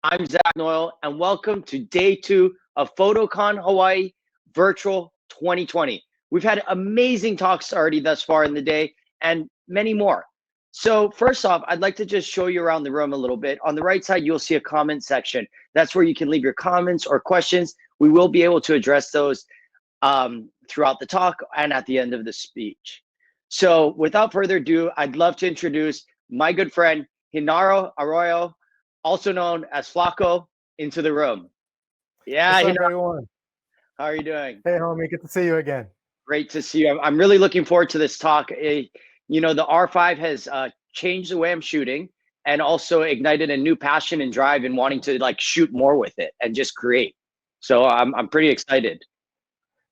I'm Zach Noyle, and welcome to day two of PhotoCon Hawaii Virtual 2020. We've had amazing talks already thus far in the day and many more. So first off, I'd like to just show you around the room a little bit. On the right side, you'll see a comment section. That's where you can leave your comments or questions. We will be able to address those throughout the talk and at the end of the speech. So without further ado, I'd love to introduce my good friend, Genaro Arroyo, also known as Flaco, into the room. Yeah, what's up, everyone? How are you doing? Hey, homie, good to see you again. Great to see you. I'm really looking forward to this talk. The R5 has changed the way I'm shooting and also ignited a new passion and drive in wanting to shoot more with it and just create. So I'm pretty excited.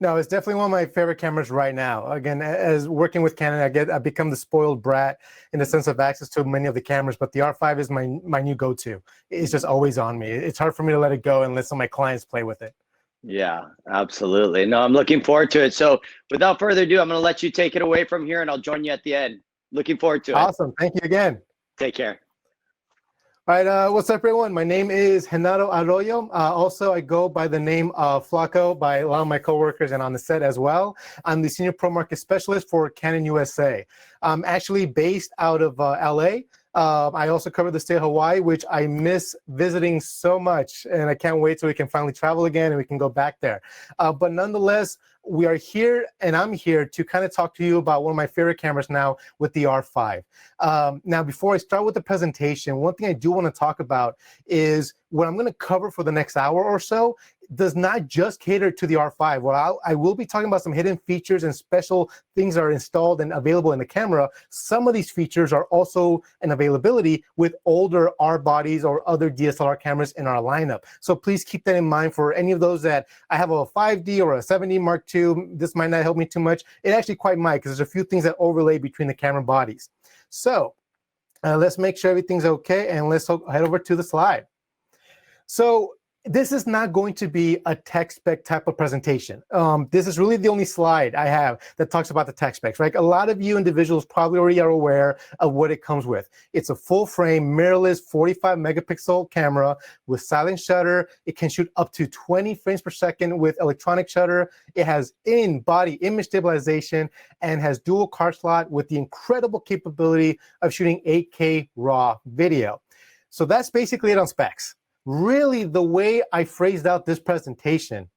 No, it's definitely one of my favorite cameras right now. Again, as working with Canon, I've become the spoiled brat in the sense of access to many of the cameras, but the R5 is my new go-to. It's just always on me. It's hard for me to let it go unless some of my clients play with it. Yeah, absolutely. No, I'm looking forward to it. So without further ado, I'm going to let you take it away from here and I'll join you at the end. Looking forward to it. Awesome. Thank you again. Take care. All right, what's up, everyone? My name is Genaro Arroyo. Also, I go by the name of Flaco by a lot of my coworkers and on the set as well. I'm the Senior Pro Market Specialist for Canon USA. I'm actually based out of LA. I also cover the state of Hawaii, which I miss visiting so much, and I can't wait till we can finally travel again and we can go back there. But nonetheless, we are here, and I'm here to kind of talk to you about one of my favorite cameras now with the R5. Now, before I start with the presentation, one thing I do want to talk about is what I'm going to cover for the next hour or so does not just cater to the R5. Well, I will be talking about some hidden features and special things that are installed and available in the camera. Some of these features are also an availability with older R bodies or other DSLR cameras in our lineup. So please keep that in mind for any of those that I have a 5D or a 7D Mark II. This might not help me too much. It actually quite might, because there's a few things that overlay between the camera bodies. So let's make sure everything's okay, and let's head over to the slide. So this is not going to be a tech spec type of presentation. This is really the only slide I have that talks about the tech specs, right? A lot of you individuals probably already are aware of what it comes with. It's a full frame, mirrorless 45 megapixel camera with silent shutter. It can shoot up to 20 frames per second with electronic shutter. It has in-body image stabilization and has dual card slot with the incredible capability of shooting 8K raw video. So that's basically it on specs. Really, the way I phrased out this presentation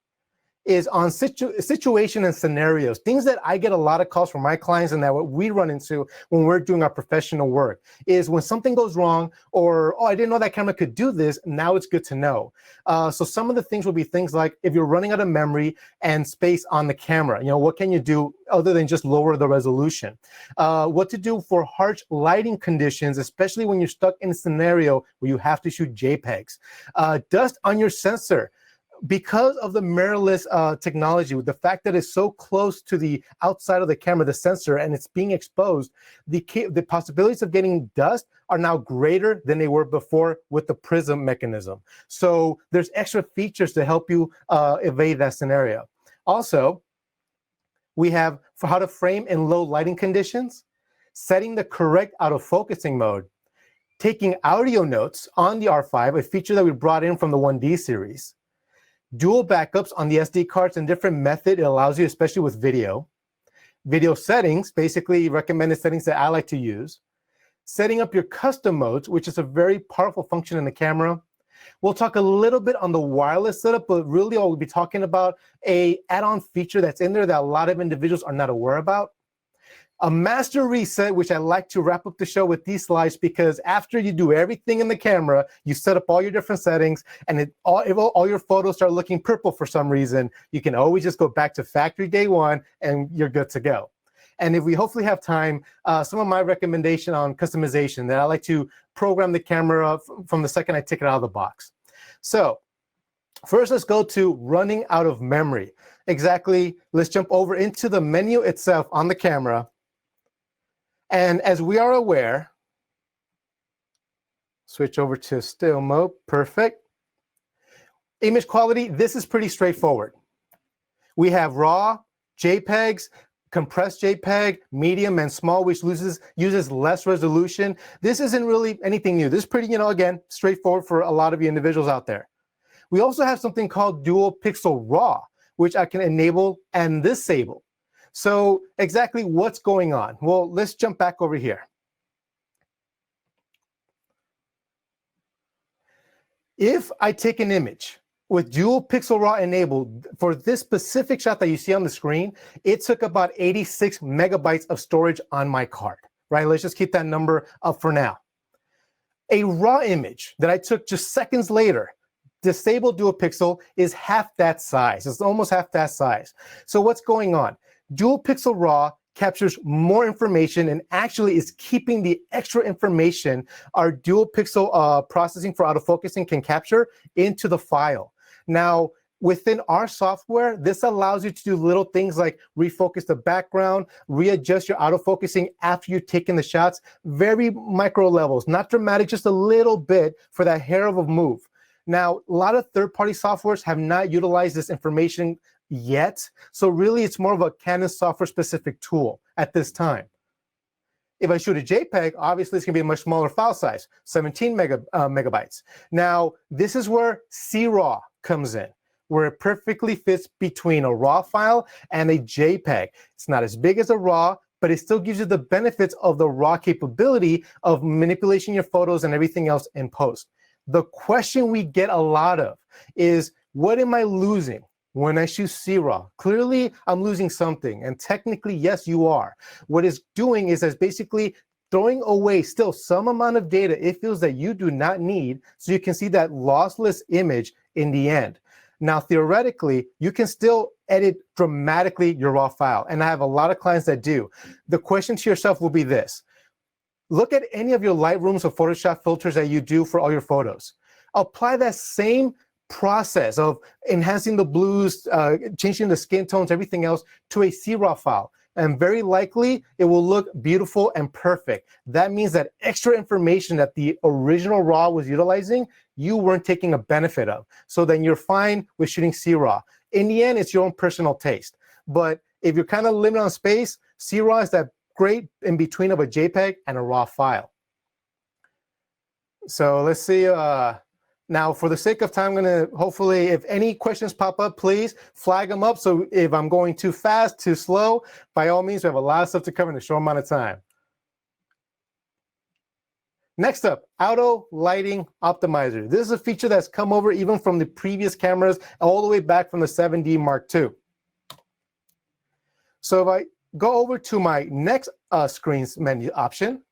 is on situation and scenarios, things that I get a lot of calls from my clients, and that what we run into when we're doing our professional work is when something goes wrong, or, oh, I didn't know that camera could do this, now it's good to know. So some of the things will be things like, if you're running out of memory and space on the camera, what can you do other than just lower the resolution? What to do for harsh lighting conditions, especially when you're stuck in a scenario where you have to shoot JPEGs. Dust on your sensor. Because of the mirrorless technology, with the fact that it's so close to the outside of the camera, the sensor, and it's being exposed, the possibilities of getting dust are now greater than they were before with the prism mechanism. So there's extra features to help you evade that scenario. Also, we have for how to frame in low lighting conditions, setting the correct auto-focusing mode, taking audio notes on the R5, a feature that we brought in from the 1D series, dual backups on the SD cards and different method it allows you, especially with video. Video settings, basically recommended settings that I like to use. Setting up your custom modes, which is a very powerful function in the camera. We'll talk a little bit on the wireless setup, but really I'll be talking about an add-on feature that's in there that a lot of individuals are not aware about. A master reset, which I like to wrap up the show with these slides, because after you do everything in the camera, you set up all your different settings, and if all your photos start looking purple for some reason, you can always just go back to factory day one and you're good to go. And if we hopefully have time, some of my recommendation on customization that I like to program the camera from the second I take it out of the box. So first, let's go to running out of memory. Exactly, let's jump over into the menu itself on the camera. And as we are aware, switch over to still mode, perfect. Image quality, this is pretty straightforward. We have RAW, JPEGs, compressed JPEG, medium, and small, which uses less resolution. This isn't really anything new. This is pretty, again, straightforward for a lot of you individuals out there. We also have something called dual pixel RAW, which I can enable and disable. So exactly what's going on? Well, let's jump back over here. If I take an image with dual pixel RAW enabled, for this specific shot that you see on the screen, it took about 86 megabytes of storage on my card, right? Let's just keep that number up for now. A RAW image that I took just seconds later, disabled dual pixel, is half that size. It's almost half that size. So what's going on? Dual pixel RAW captures more information and actually is keeping the extra information our dual pixel processing for autofocusing can capture into the file. Now, within our software, this allows you to do little things like refocus the background, readjust your autofocusing after you've taken the shots, very micro levels, not dramatic, just a little bit for that hair of a move. Now, a lot of third-party softwares have not utilized this information yet, so really it's more of a Canon software-specific tool at this time. If I shoot a JPEG, obviously it's going to be a much smaller file size, 17 megabytes. Now, this is where CRAW comes in, where it perfectly fits between a RAW file and a JPEG. It's not as big as a RAW, but it still gives you the benefits of the RAW capability of manipulating your photos and everything else in post. The question we get a lot of is, what am I losing when I shoot CRAW? Clearly, I'm losing something, and technically, yes, you are. What it's doing is basically throwing away still some amount of data it feels that you do not need, so you can see that lossless image in the end. Now, theoretically, you can still edit dramatically your RAW file, and I have a lot of clients that do. The question to yourself will be this. Look at any of your Lightrooms or Photoshop filters that you do for all your photos. Apply that same process of enhancing the blues, changing the skin tones, everything else to a CRAW file. And very likely it will look beautiful and perfect. That means that extra information that the original RAW was utilizing, you weren't taking a benefit of. So then you're fine with shooting CRAW. In the end, it's your own personal taste. But if you're kind of limited on space, CRAW is that great in between of a JPEG and a RAW file. So let's see. Now, for the sake of time, I'm going to hopefully, if any questions pop up, please flag them up. So if I'm going too fast, too slow, by all means, we have a lot of stuff to cover in a short amount of time. Next up, auto lighting optimizer. This is a feature that's come over even from the previous cameras all the way back from the 7D Mark II. So if I go over to my next screen's menu option,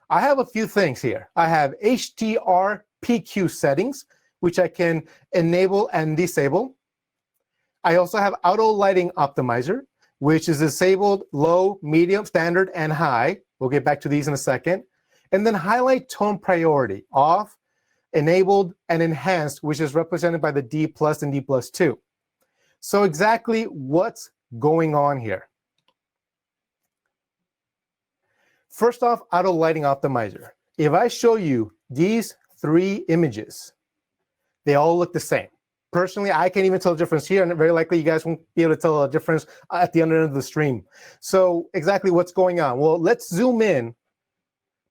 I have a few things here. I have HDR PQ settings, which I can enable and disable. I also have auto lighting optimizer, which is disabled low, medium, standard, and high. We'll get back to these in a second. And then highlight tone priority, off, enabled, and enhanced, which is represented by the D+ and D+2. So exactly what's going on here? First off, auto lighting optimizer. If I show you these 3 images, they all look the same. Personally, I can't even tell the difference here, and very likely you guys won't be able to tell the difference at the other end of the stream. So exactly what's going on? Well, let's zoom in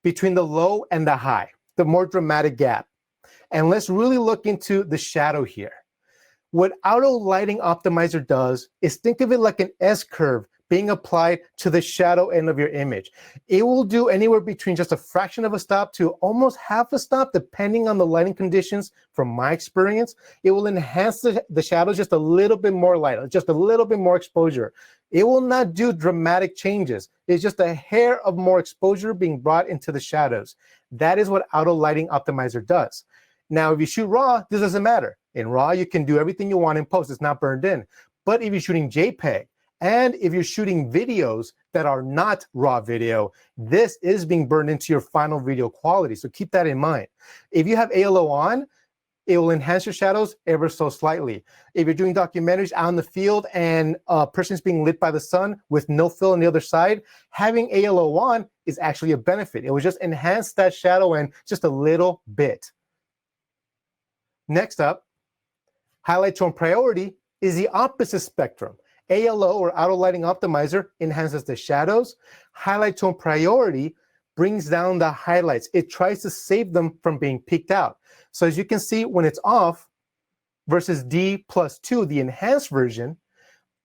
between the low and the high, the more dramatic gap. And let's really look into the shadow here. What auto lighting optimizer does is think of it like an S-curve being applied to the shadow end of your image. It will do anywhere between just a fraction of a stop to almost half a stop, depending on the lighting conditions. From my experience, it will enhance the shadows just a little bit more light, just a little bit more exposure. It will not do dramatic changes. It's just a hair of more exposure being brought into the shadows. That is what auto lighting optimizer does. Now, if you shoot RAW, this doesn't matter. In RAW, you can do everything you want in post. It's not burned in. But if you're shooting JPEG, and if you're shooting videos that are not RAW video, this is being burned into your final video quality. So keep that in mind. If you have ALO on, it will enhance your shadows ever so slightly. If you're doing documentaries out in the field and a person's being lit by the sun with no fill on the other side, having ALO on is actually a benefit. It will just enhance that shadow end just a little bit. Next up, highlight tone priority is the opposite spectrum. ALO, or auto lighting optimizer, enhances the shadows. Highlight tone priority brings down the highlights. It tries to save them from being peaked out. So as you can see, when it's off versus D+2, the enhanced version,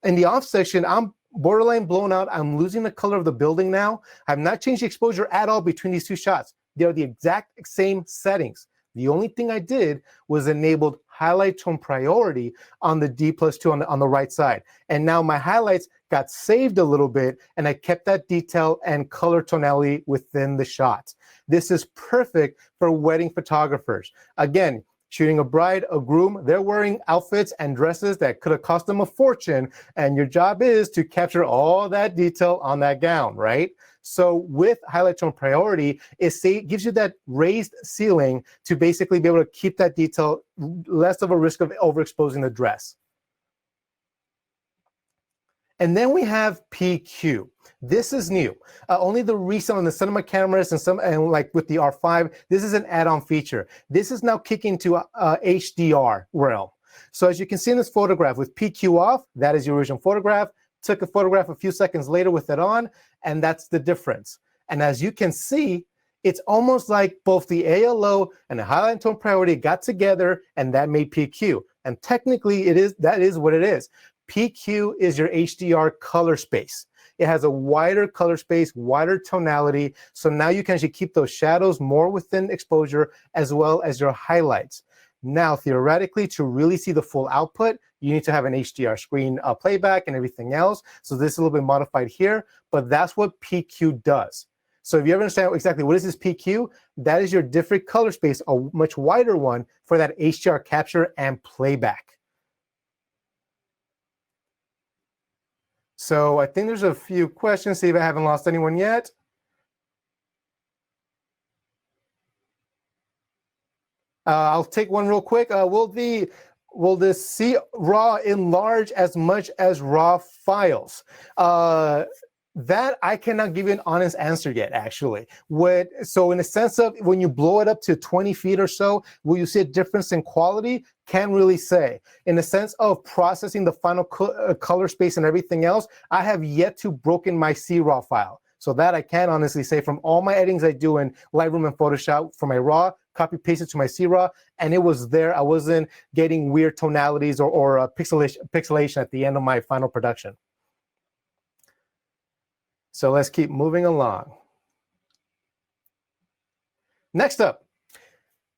in the off section, I'm borderline blown out. I'm losing the color of the building now. I've not changed the exposure at all between these two shots. They're the exact same settings. The only thing I did was enabled highlight tone priority on the D+2 on the right side. And now my highlights got saved a little bit, and I kept that detail and color tonality within the shots. This is perfect for wedding photographers. Again, shooting a bride, a groom, they're wearing outfits and dresses that could have cost them a fortune, and your job is to capture all that detail on that gown, right? So with highlight tone priority, it gives you that raised ceiling to basically be able to keep that detail, less of a risk of overexposing the dress. And then we have PQ. This is new. Only the recent on the cinema cameras and like with the R5, this is an add-on feature. This is now kicking to HDR realm. So as you can see in this photograph, with PQ off, that is your original photograph. Took a photograph a few seconds later with it on, and that's the difference. And as you can see, it's almost like both the ALO and the highlight tone priority got together, and that made PQ. And technically, that is what it is. PQ is your HDR color space. It has a wider color space, wider tonality. So now you can actually keep those shadows more within exposure as well as your highlights. Now, theoretically, to really see the full output, you need to have an HDR screen playback and everything else. So this is a little bit modified here, but that's what PQ does. So if you ever understand exactly what is this PQ, that is your different color space, a much wider one for that HDR capture and playback. So I think there's a few questions, see if I haven't lost anyone yet. I'll take one real quick. Will the C RAW enlarge as much as RAW files? That I cannot give you an honest answer yet, actually. So in the sense of when you blow it up to 20 feet or so, will you see a difference in quality? Can't really say. In the sense of processing the final color space and everything else, I have yet to broken my C RAW file. So that I can honestly say from all my editings I do in Lightroom and Photoshop for my RAW, copy paste it to my C RAW, and it was there. I wasn't getting weird tonalities or pixelation at the end of my final production. So let's keep moving along. Next up,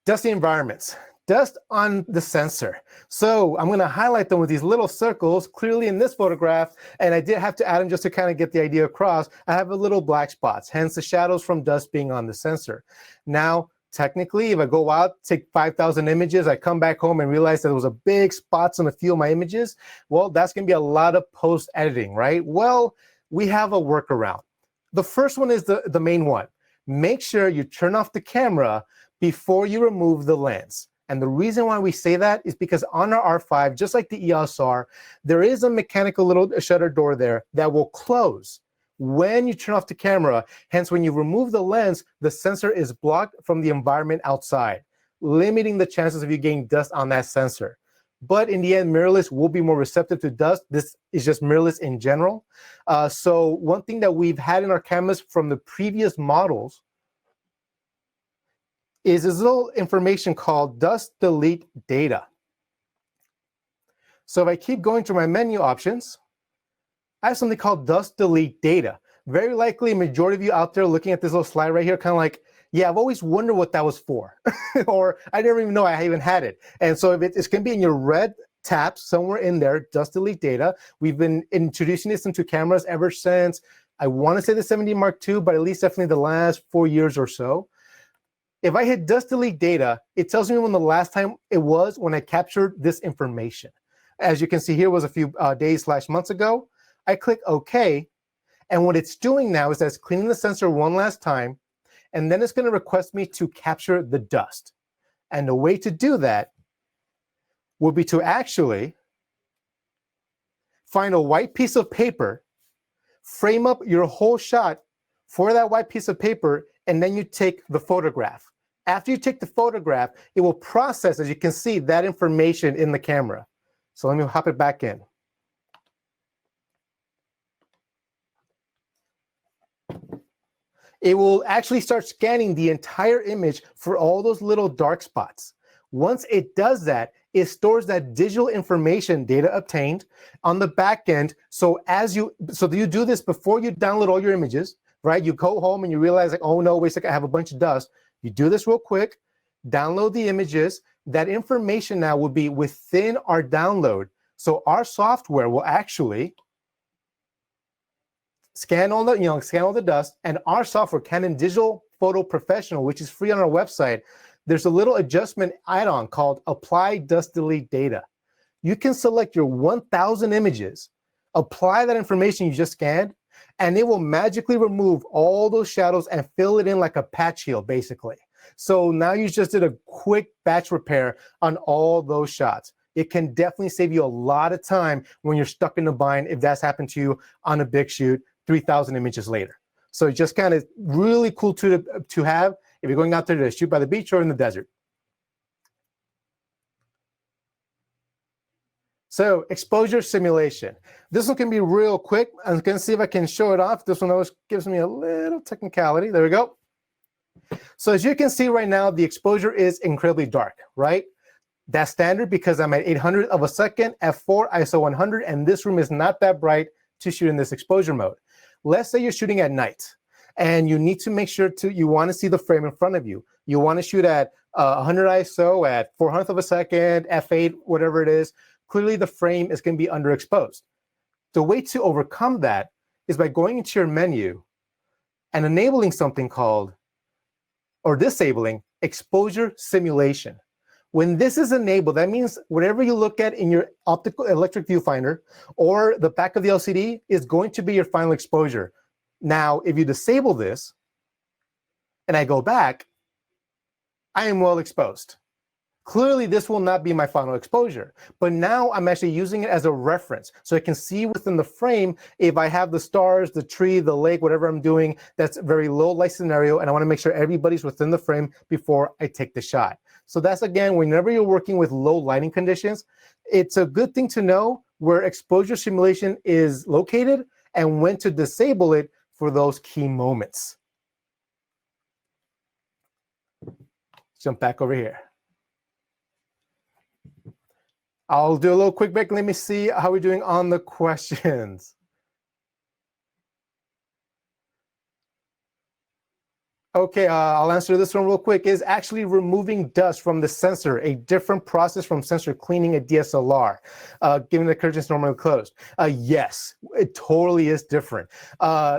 dusty environments. Dust on the sensor. So I'm going to highlight them with these little circles clearly in this photograph, and I did have to add them just to kind of get the idea across. I have a little black spots, hence the shadows from dust being on the sensor. Now, technically, if I go out, take 5,000 images, I come back home and realize that there was a big spots on a few of my images, well, that's going to be a lot of post-editing, right? Well, we have a workaround. The first one is the main one. Make sure you turn off the camera before you remove the lens. And the reason why we say that is because on our R5, just like the EOS R, there is a mechanical little shutter door there that will close when you turn off the camera. Hence, when you remove the lens, the sensor is blocked from the environment outside, limiting the chances of you getting dust on that sensor. But in the end, mirrorless will be more receptive to dust. This is just mirrorless in general. So one thing that we've had in our cameras from the previous models is this little information called dust delete data. So if I keep going through my menu options, I have something called dust delete data. Very likely a majority of you out there looking at this little slide right here, kind of like, yeah, I've always wondered what that was for. Or I never even know I even had it. And so if it's going to be in your red tab somewhere in there, dust delete data. We've been introducing this into cameras ever since, I want to say the 70 Mark II, but at least definitely the last 4 years or so. If I hit dust delete data, it tells me when the last time it was when I captured this information. As you can see here was a few days/months ago. I click OK. And what it's doing now is that it's cleaning the sensor one last time, and then it's going to request me to capture the dust. And the way to do that would be to actually find a white piece of paper, frame up your whole shot for that white piece of paper, and then you take the photograph. After you take the photograph, it will process, as you can see, that information in the camera. So let me hop it back in. it will actually start scanning the entire image for all those little dark spots. Once it does that, it stores that digital information data obtained on the back end. So you do this before you download all your images, right? You go home and you realize like, oh no, wait a second, I have a bunch of dust. You do this real quick, download the images. That information now will be within our download. So our software will actually scan all the dust, and our software, Canon Digital Photo Professional, which is free on our website, there's a little adjustment add-on called Apply Dust Delete Data. You can select your 1,000 images, apply that information you just scanned, and it will magically remove all those shadows and fill it in like a patch heal, basically. So now you just did a quick batch repair on all those shots. It can definitely save you a lot of time when you're stuck in the bind, if that's happened to you on a big shoot 3,000 images later. So just kind of really cool to have if you're going out there to shoot by the beach or in the desert. So exposure simulation. This one can be real quick. I'm going to see if I can show it off. This one always gives me a little technicality. There we go. So as you can see right now, the exposure is incredibly dark, right? That's standard because I'm at 800 of a second, f4, ISO 100, and this room is not that bright to shoot in this exposure mode. Let's say you're shooting at night and you need to make sure you want to see the frame in front of you. You want to shoot at 100 ISO at 400th of a second, f8, whatever it is. Clearly the frame is going to be underexposed. The way to overcome that is by going into your menu and enabling something called, or disabling, exposure simulation. When this is enabled, that means whatever you look at in your optical electric viewfinder or the back of the LCD is going to be your final exposure. Now, if you disable this and I go back, I am well exposed. Clearly, this will not be my final exposure, but now I'm actually using it as a reference. So I can see within the frame if I have the stars, the tree, the lake, whatever I'm doing, that's a very low light scenario, and I want to make sure everybody's within the frame before I take the shot. So that's, again, whenever you're working with low lighting conditions, it's a good thing to know where exposure simulation is located and when to disable it for those key moments. Jump back over here. I'll do a little quick break. Let me see how we're doing on the questions. Okay, I'll answer this one real quick. Is actually removing dust from the sensor a different process from sensor cleaning a DSLR, given the curtains normally closed? Yes, it totally is different.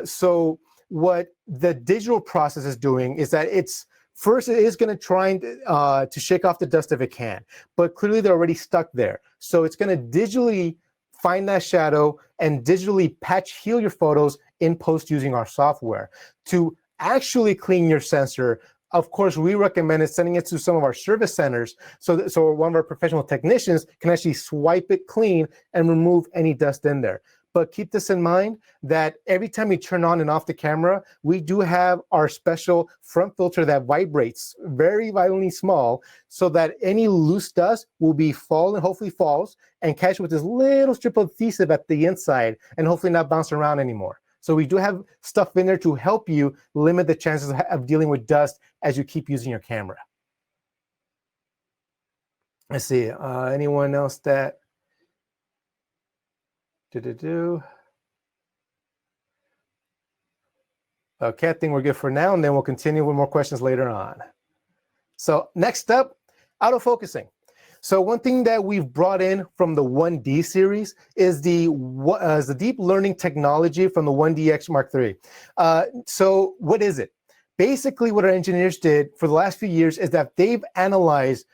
So what the digital process is doing is that first, it is going to try to shake off the dust if it can, but clearly they're already stuck there. So it's going to digitally find that shadow and digitally patch heal your photos in post using our software. To actually clean your sensor, of course, we recommend sending it to some of our service centers so one of our professional technicians can actually swipe it clean and remove any dust in there. But keep this in mind that every time we turn on and off the camera, we do have our special front filter that vibrates very violently small so that any loose dust will be hopefully falls and catch with this little strip of adhesive at the inside and hopefully not bounce around anymore. So we do have stuff in there to help you limit the chances of dealing with dust as you keep using your camera. Let's see, anyone else that? Okay, I think we're good for now, and then we'll continue with more questions later on. So next up, autofocusing. So one thing that we've brought in from the 1D series is the deep learning technology from the 1DX Mark III. So what is it? Basically, what our engineers did for the last few years is that they've analyzed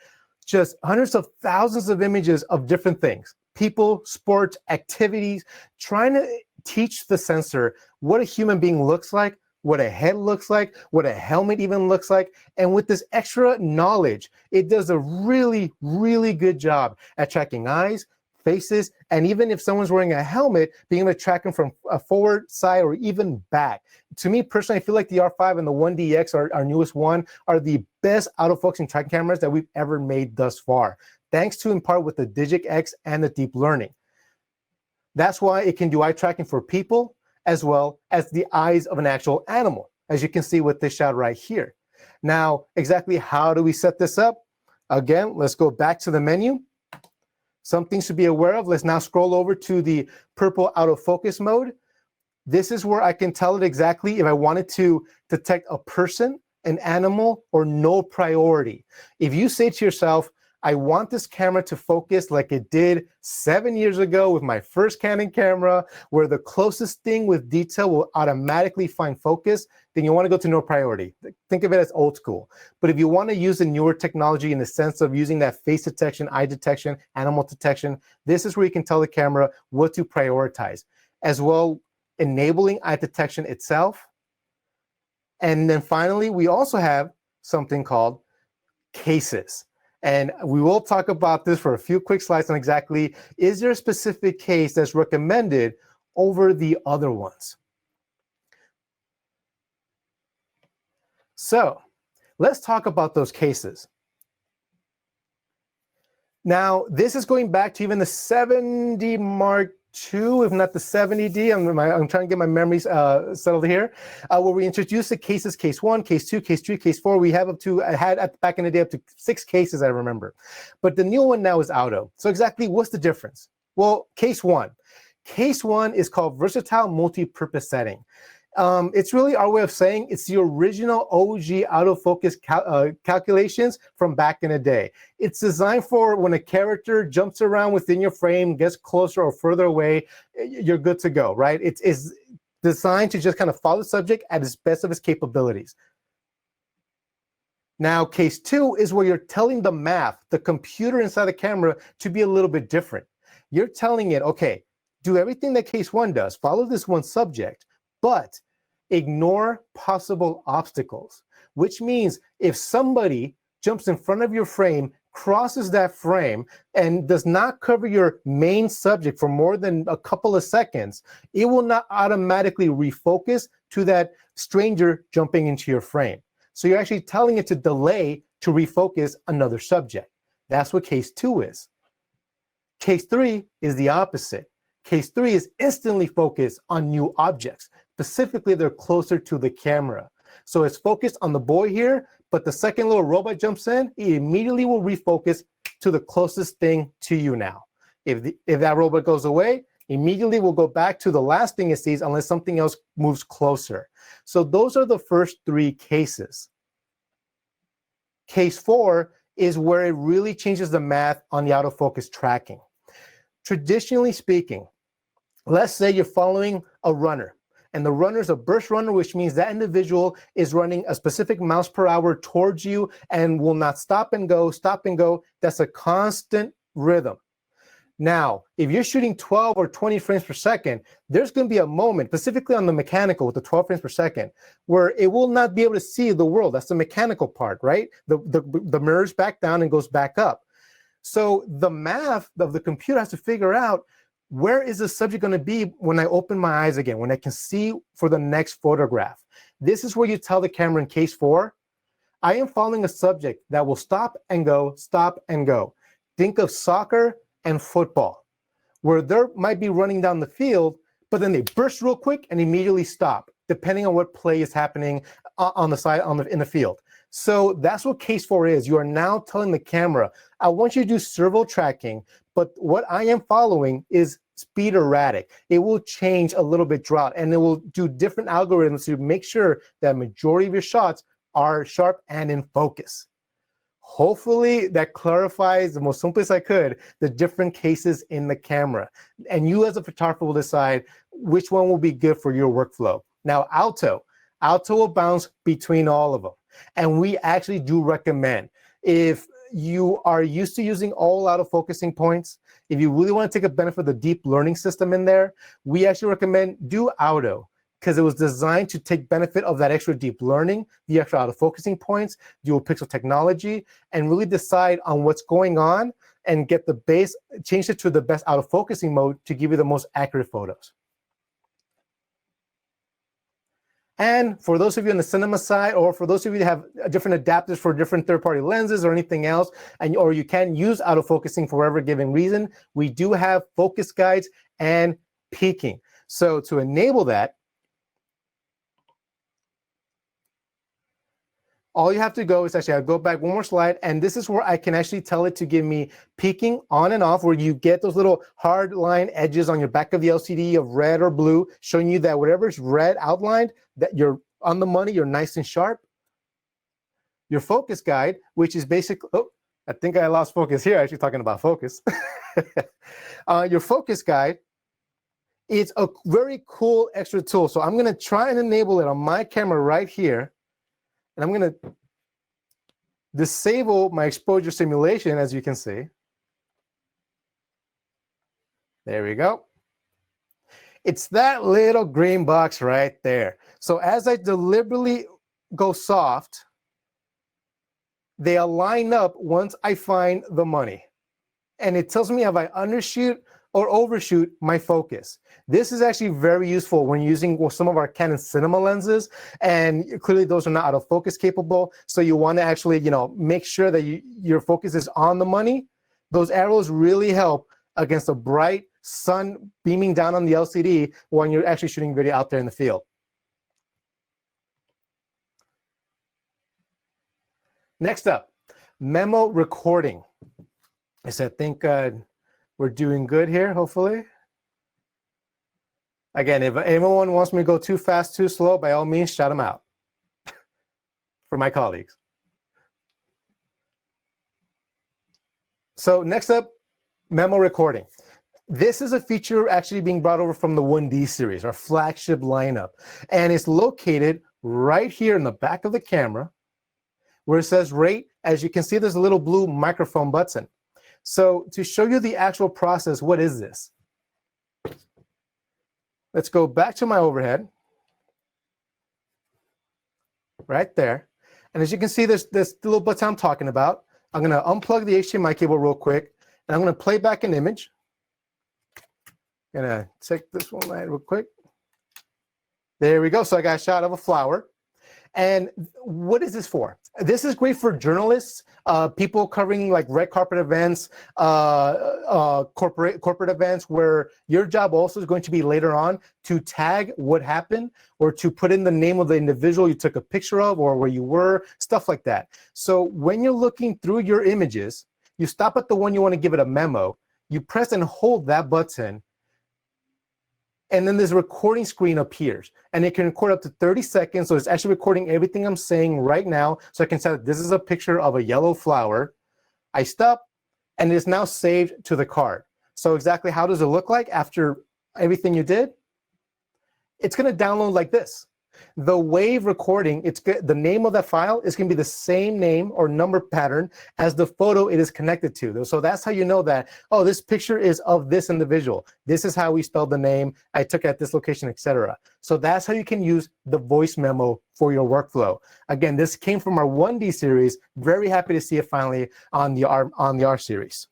just hundreds of thousands of images of different things. People, sports, activities, trying to teach the sensor what a human being looks like, what a head looks like, what a helmet even looks like. And with this extra knowledge, it does a really, really good job at tracking eyes, faces, and even if someone's wearing a helmet, being able to track them from a forward, side, or even back. To me personally, I feel like the R5 and the 1DX, our newest one, are the best autofocusing tracking cameras that we've ever made thus far, thanks to in part with the Digic X and the deep learning. That's why it can do eye tracking for people as well as the eyes of an actual animal. as you can see with this shot right here. Now, exactly how do we set this up? Again, let's go back to the menu. Some things to be aware of. Let's now scroll over to the purple out of focus mode. This is where I can tell it exactly if I wanted to detect a person, an animal, or no priority. If you say to yourself, I want this camera to focus like it did 7 years ago with my first Canon camera, where the closest thing with detail will automatically find focus, then you want to go to no priority. Think of it as old school. But if you want to use the newer technology in the sense of using that face detection, eye detection, animal detection, this is where you can tell the camera what to prioritize. As well, enabling eye detection itself. And then finally, we also have something called cases. And we will talk about this for a few quick slides on exactly, is there a specific case that's recommended over the other ones? So let's talk about those cases. Now, this is going back to even the 7D Mark II, if not the 70D. I'm trying to get my memories settled here, where we introduced the cases, case 1, case 2, case 3, case 4. We have back in the day up to 6 cases, I remember. But the new one now is auto. So exactly what's the difference? Well, case 1. Case 1 is called versatile multi-purpose setting. It's really our way of saying it's the original OG autofocus calculations from back in the day. It's designed for when a character jumps around within your frame, gets closer or further away, you're good to go, right? It's designed to just kind of follow the subject at its best of its capabilities. Now, case 2 is where you're telling the math, the computer inside the camera, to be a little bit different. You're telling it, okay, do everything that case 1 does, follow this one subject, but ignore possible obstacles, which means if somebody jumps in front of your frame, crosses that frame, and does not cover your main subject for more than a couple of seconds, it will not automatically refocus to that stranger jumping into your frame. So you're actually telling it to delay to refocus another subject. That's what case 2 is. Case 3 is the opposite. Case 3 is instantly focused on new objects. Specifically, they're closer to the camera. So it's focused on the boy here, but the second little robot jumps in, it immediately will refocus to the closest thing to you now. If that robot goes away, immediately we'll go back to the last thing it sees unless something else moves closer. So those are the first 3 cases. Case 4 is where it really changes the math on the autofocus tracking. Traditionally speaking, let's say you're following a runner, and the runner is a burst runner, which means that individual is running a specific miles per hour towards you and will not stop and go, stop and go. That's a constant rhythm. Now, if you're shooting 12 or 20 frames per second, there's going to be a moment, specifically on the mechanical with the 12 frames per second, where it will not be able to see the world. That's the mechanical part, right? The mirrors back down and goes back up. So the math of the computer has to figure out, where is the subject going to be when I open my eyes again, when I can see for the next photograph? This is where you tell the camera in case 4, I am following a subject that will stop and go, stop and go. Think of soccer and football, where they might be running down the field, but then they burst real quick and immediately stop, depending on what play is happening on the side in the field. So that's what case 4 is. You are now telling the camera, I want you to do servo tracking, but what I am following is speed erratic. It will change a little bit throughout, and it will do different algorithms to make sure that majority of your shots are sharp and in focus. Hopefully that clarifies the most simplest I could, the different cases in the camera. And you as a photographer will decide which one will be good for your workflow. Now, auto will bounce between all of them. And we actually do recommend, if you are used to using all autofocusing points, if you really want to take a benefit of the deep learning system in there, we actually recommend do auto, because it was designed to take benefit of that extra deep learning, the extra autofocusing points, dual pixel technology, and really decide on what's going on and get the base, change it to the best autofocusing mode to give you the most accurate photos. And for those of you on the cinema side, or for those of you that have different adapters for different third-party lenses or anything else, or you can use autofocusing for whatever given reason, we do have focus guides and peaking. So to enable that, all you have to go is actually, I'll go back one more slide, and this is where I can actually tell it to give me peaking on and off, where you get those little hard line edges on your back of the LCD of red or blue, showing you that whatever's red outlined, that you're on the money, you're nice and sharp. Your focus guide, which is basically, oh, I think I lost focus here, actually talking about focus. Your focus guide, it's a very cool extra tool. So I'm gonna try and enable it on my camera right here. And I'm gonna disable my exposure simulation, as you can see. There we go. It's that little green box right there. So as I deliberately go soft, they align up once I find the money. And it tells me if I undershoot or overshoot my focus. This is actually very useful when using some of our Canon cinema lenses, and clearly those are not autofocus capable. So you want to actually, make sure that your focus is on the money. Those arrows really help against a bright sun beaming down on the LCD when you're actually shooting video out there in the field. Next up, memo recording. I think we're doing good here, hopefully. Again, if anyone wants me to go too fast, too slow, by all means, shout them out for my colleagues. So next up, memo recording. This is a feature actually being brought over from the 1D series, our flagship lineup. And it's located right here in the back of the camera where it says rate. As you can see, there's a little blue microphone button. So to show you the actual process, what is this? Let's go back to my overhead. Right there. And as you can see, there's this little button I'm talking about. I'm going to unplug the HDMI cable real quick, and I'm going to play back an image. I'm going to take this one right real quick. There we go. So I got a shot of a flower. And what is this for? This is great for journalists, people covering like red carpet events, corporate events, where your job also is going to be later on to tag what happened or to put in the name of the individual you took a picture of or where you were, stuff like that. So when you're looking through your images, you stop at the one you want to give it a memo, you press and hold that button, and then this recording screen appears, and it can record up to 30 seconds. So it's actually recording everything I'm saying right now. So I can say this is a picture of a yellow flower. I stop, and it's now saved to the card. So exactly how does it look like after everything you did? It's going to download like this. The wave recording, the name of that file is going to be the same name or number pattern as the photo it is connected to. So that's how you know that, oh, this picture is of this individual. This is how we spelled the name. I took it at this location, etc. So that's how you can use the voice memo for your workflow. Again, this came from our 1D series. Very happy to see it finally on the R series.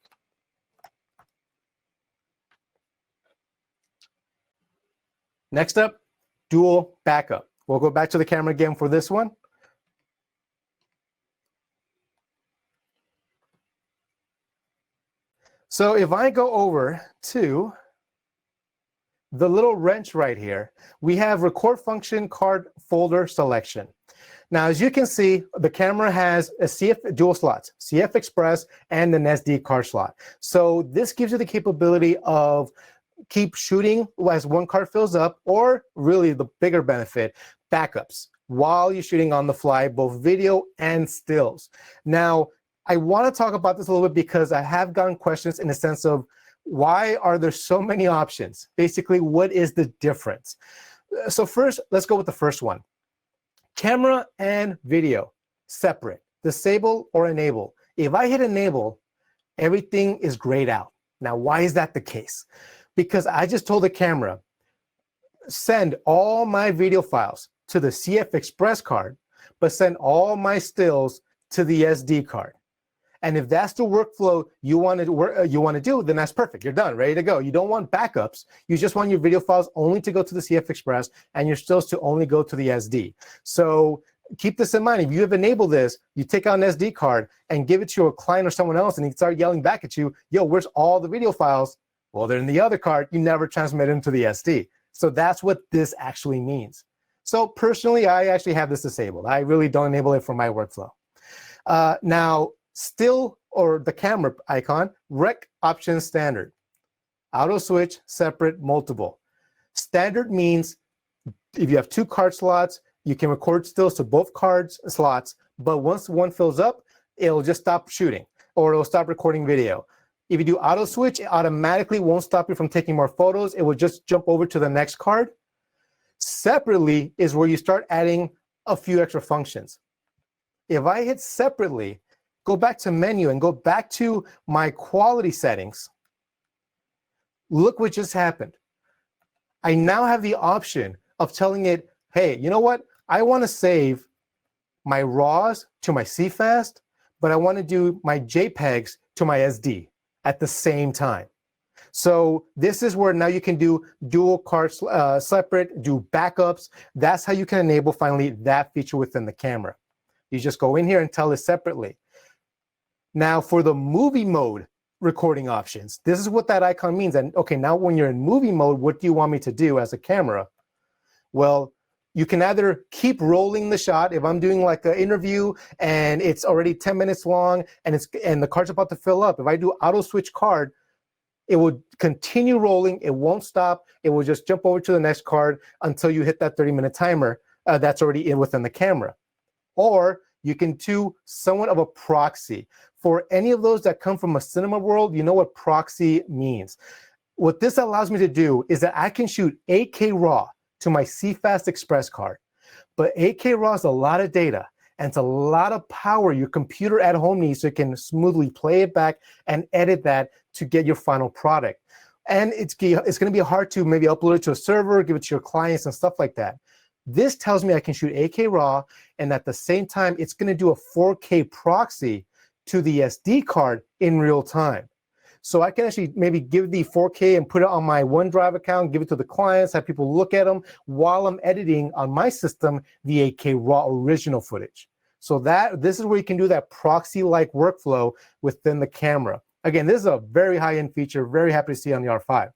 Next up, dual backup. We'll go back to the camera again for this one. So if I go over to the little wrench right here, we have record function card folder selection. Now, as you can see, the camera has a dual slots, CF Express and an SD card slot. So this gives you the capability of keep shooting as one card fills up, or really the bigger benefit, backups while you're shooting on the fly, both video and stills. Now, I want to talk about this a little bit because I have gotten questions in the sense of why are there so many options? Basically, what is the difference? So first, let's go with the first one. Camera and video, separate, disable or enable. If I hit enable, everything is grayed out. Now, why is that the case? Because I just told the camera, send all my video files to the CF Express card, but send all my stills to the SD card. And if that's the workflow you want to do, then that's perfect. You're done, ready to go. You don't want backups. You just want your video files only to go to the CF Express and your stills to only go to the SD. So keep this in mind. If you have enabled this, you take out an SD card and give it to a client or someone else, and he start yelling back at you, yo, where's all the video files? Well, they're in the other card. You never transmit them to the SD. So that's what this actually means. So personally, I actually have this disabled. I really don't enable it for my workflow. Now, still, or the camera icon, rec option standard. Auto switch, separate, multiple. Standard means if you have 2 card slots, you can record stills to both cards slots, but once one fills up, it'll just stop shooting or it'll stop recording video. If you do auto switch, it automatically won't stop you from taking more photos. It will just jump over to the next card. Separately is where you start adding a few extra functions. If I hit separately, go back to menu and go back to my quality settings, look what just happened. I now have the option of telling it, hey, you know what? I want to save my RAWs to my CFast, but I want to do my JPEGs to my SD at the same time. So this is where now you can do dual cards separate, do backups. That's how you can enable finally that feature within the camera. You just go in here and tell it separately. Now for the movie mode recording options, this is what that icon means. And okay, now when you're in movie mode, what do you want me to do as a camera? Well, you can either keep rolling the shot. If I'm doing like an interview and it's already 10 minutes long and the card's about to fill up, if I do auto switch card, it will continue rolling. It won't stop. It will just jump over to the next card until you hit that 30-minute timer that's already within the camera. Or you can do somewhat of a proxy. For any of those that come from a cinema world, you know what proxy means. What this allows me to do is that I can shoot 8K RAW to my CFast Express card. But 8K RAW is a lot of data, and it's a lot of power your computer at home needs so it can smoothly play it back and edit that to get your final product. And it's going to be hard to maybe upload it to a server, give it to your clients and stuff like that. This tells me I can shoot 8K RAW, and at the same time, it's going to do a 4K proxy to the SD card in real time. So I can actually maybe give the 4K and put it on my OneDrive account, give it to the clients, have people look at them while I'm editing on my system the 8K RAW original footage. So this is where you can do that proxy-like workflow within the camera. Again, this is a very high-end feature, very happy to see on the R5.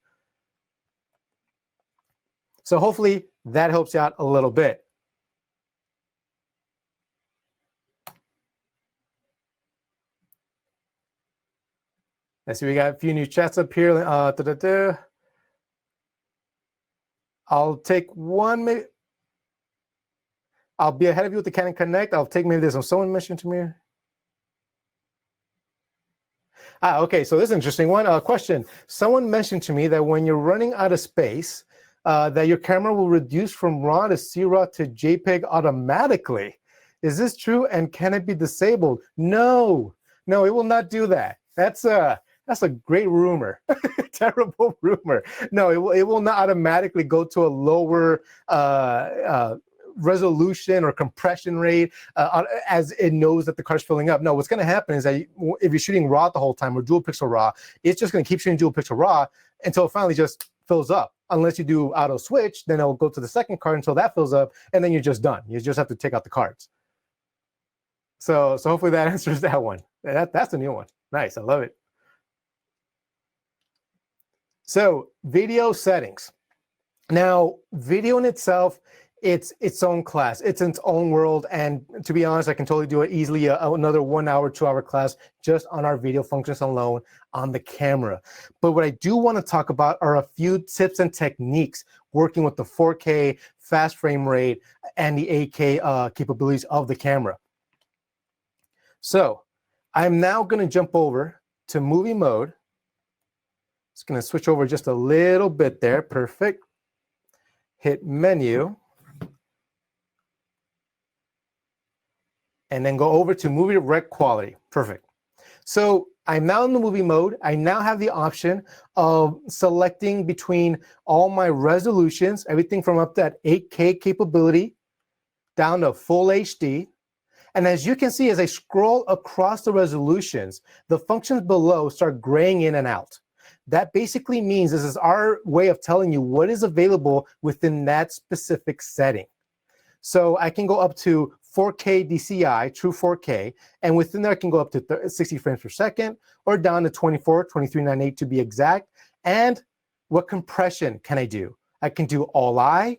So hopefully that helps you out a little bit. Let's see, we got a few new chats up here. I'll take one, maybe. I'll be ahead of you with the Canon Connect. I'll take maybe this one. Someone mentioned to me. Okay, so this is an interesting one. Question. Someone mentioned to me that when you're running out of space, that your camera will reduce from RAW to CRAW to JPEG automatically. Is this true, and can it be disabled? No, it will not do that. That's a great rumor. Terrible rumor. No, it will not automatically go to a lower resolution or compression rate as it knows that the card's filling up. No, what's going to happen is that if you're shooting RAW the whole time or dual pixel RAW, it's just going to keep shooting dual pixel RAW until it finally just fills up. Unless you do auto switch, then it'll go to the second card until that fills up, and then you're just done. You just have to take out the cards. So hopefully that answers that one. That's a new one. Nice, I love it. So video settings. Now, video in itself, it's its own class. It's its own world. And to be honest, I can totally do it easily, another 1 hour, 2 hour class just on our video functions alone on the camera. But what I do want to talk about are a few tips and techniques working with the 4K fast frame rate and the 8K capabilities of the camera. So I'm now going to jump over to movie mode. It's going to switch over just a little bit there. Perfect. Hit menu. And then go over to movie rec quality. Perfect. So I'm now in the movie mode. I now have the option of selecting between all my resolutions, everything from up to that 8K capability down to full HD. And as you can see, as I scroll across the resolutions, the functions below start graying in and out. That basically means this is our way of telling you what is available within that specific setting. So I can go up to 4K DCI, true 4K, and within there I can go up to 60 frames per second or down to 2398 to be exact. And what compression can I do? I can do all eye,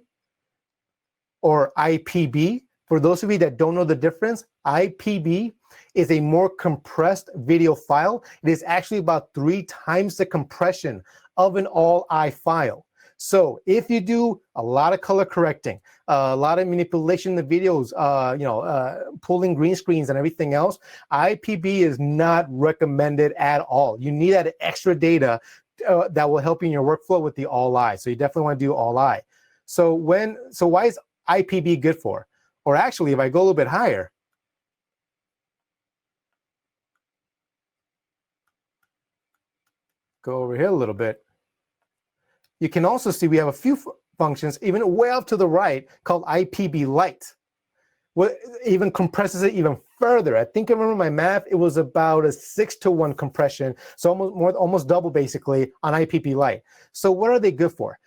or IPB. For those of you that don't know the difference, IPB is a more compressed video file. It is actually about 3 times the compression of an all-I file. So if you do a lot of color correcting, a lot of manipulation in the videos, pulling green screens and everything else, IPB is not recommended at all. You need that extra data that will help you in your workflow with the all-I. So you definitely want to do all-I. So why is IPB good for? Or actually, if I go a little bit higher, go over here a little bit, you can also see we have a few functions, even way up to the right, called IPB Light. What even compresses it even further. I think I remember my math, it was about a 6-to-1 compression, so almost double basically on IPB Light. So what are they good for?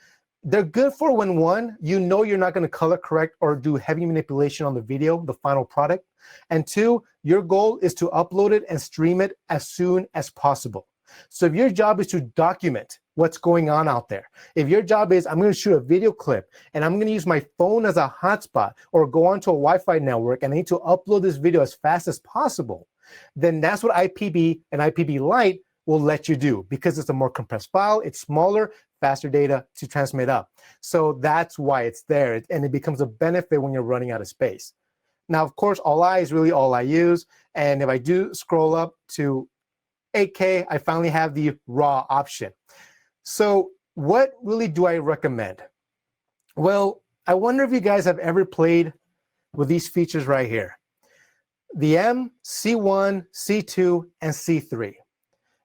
They're good for when, one, you know you're not going to color correct or do heavy manipulation on the video, the final product. And two, your goal is to upload it and stream it as soon as possible. So if your job is to document what's going on out there, if your job is, I'm going to shoot a video clip and I'm going to use my phone as a hotspot or go onto a Wi-Fi network and I need to upload this video as fast as possible, then that's what IPB and IPB Lite will let you do, because it's a more compressed file, it's smaller, faster data to transmit up. So that's why it's there, and it becomes a benefit when you're running out of space. Now, of course, all-I is really all I use, and if I do scroll up to 8K, I finally have the RAW option. So what really do I recommend? Well, I wonder if you guys have ever played with these features right here. The M, C1, C2, and C3.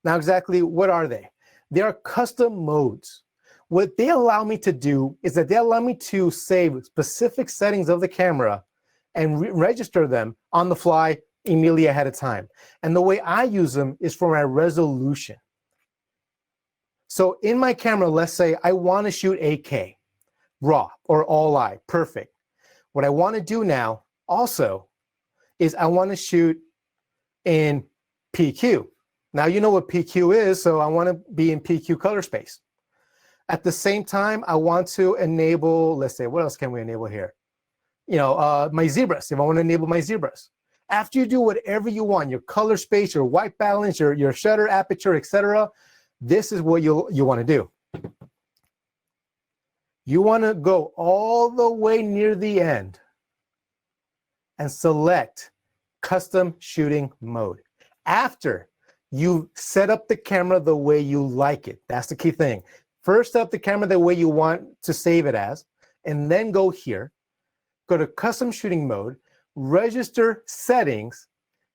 Now, exactly what are they? They are custom modes. What they allow me to do is that they allow me to save specific settings of the camera and register them on the fly immediately ahead of time. And the way I use them is for my resolution. So in my camera, let's say I want to shoot 8K, RAW, or all-I, perfect. What I want to do now also is I want to shoot in PQ. Now you know what PQ is, so I want to be in PQ color space. At the same time, I want to enable, let's say, what else can we enable here? My zebras, if I want to enable my zebras. After you do whatever you want, your color space, your white balance, your shutter aperture, etc., this is what you want to do. You want to go all the way near the end and select custom shooting mode. After you set up the camera the way you like it. That's the key thing. First, set up the camera the way you want to save it as, and then go here, go to custom shooting mode, register settings,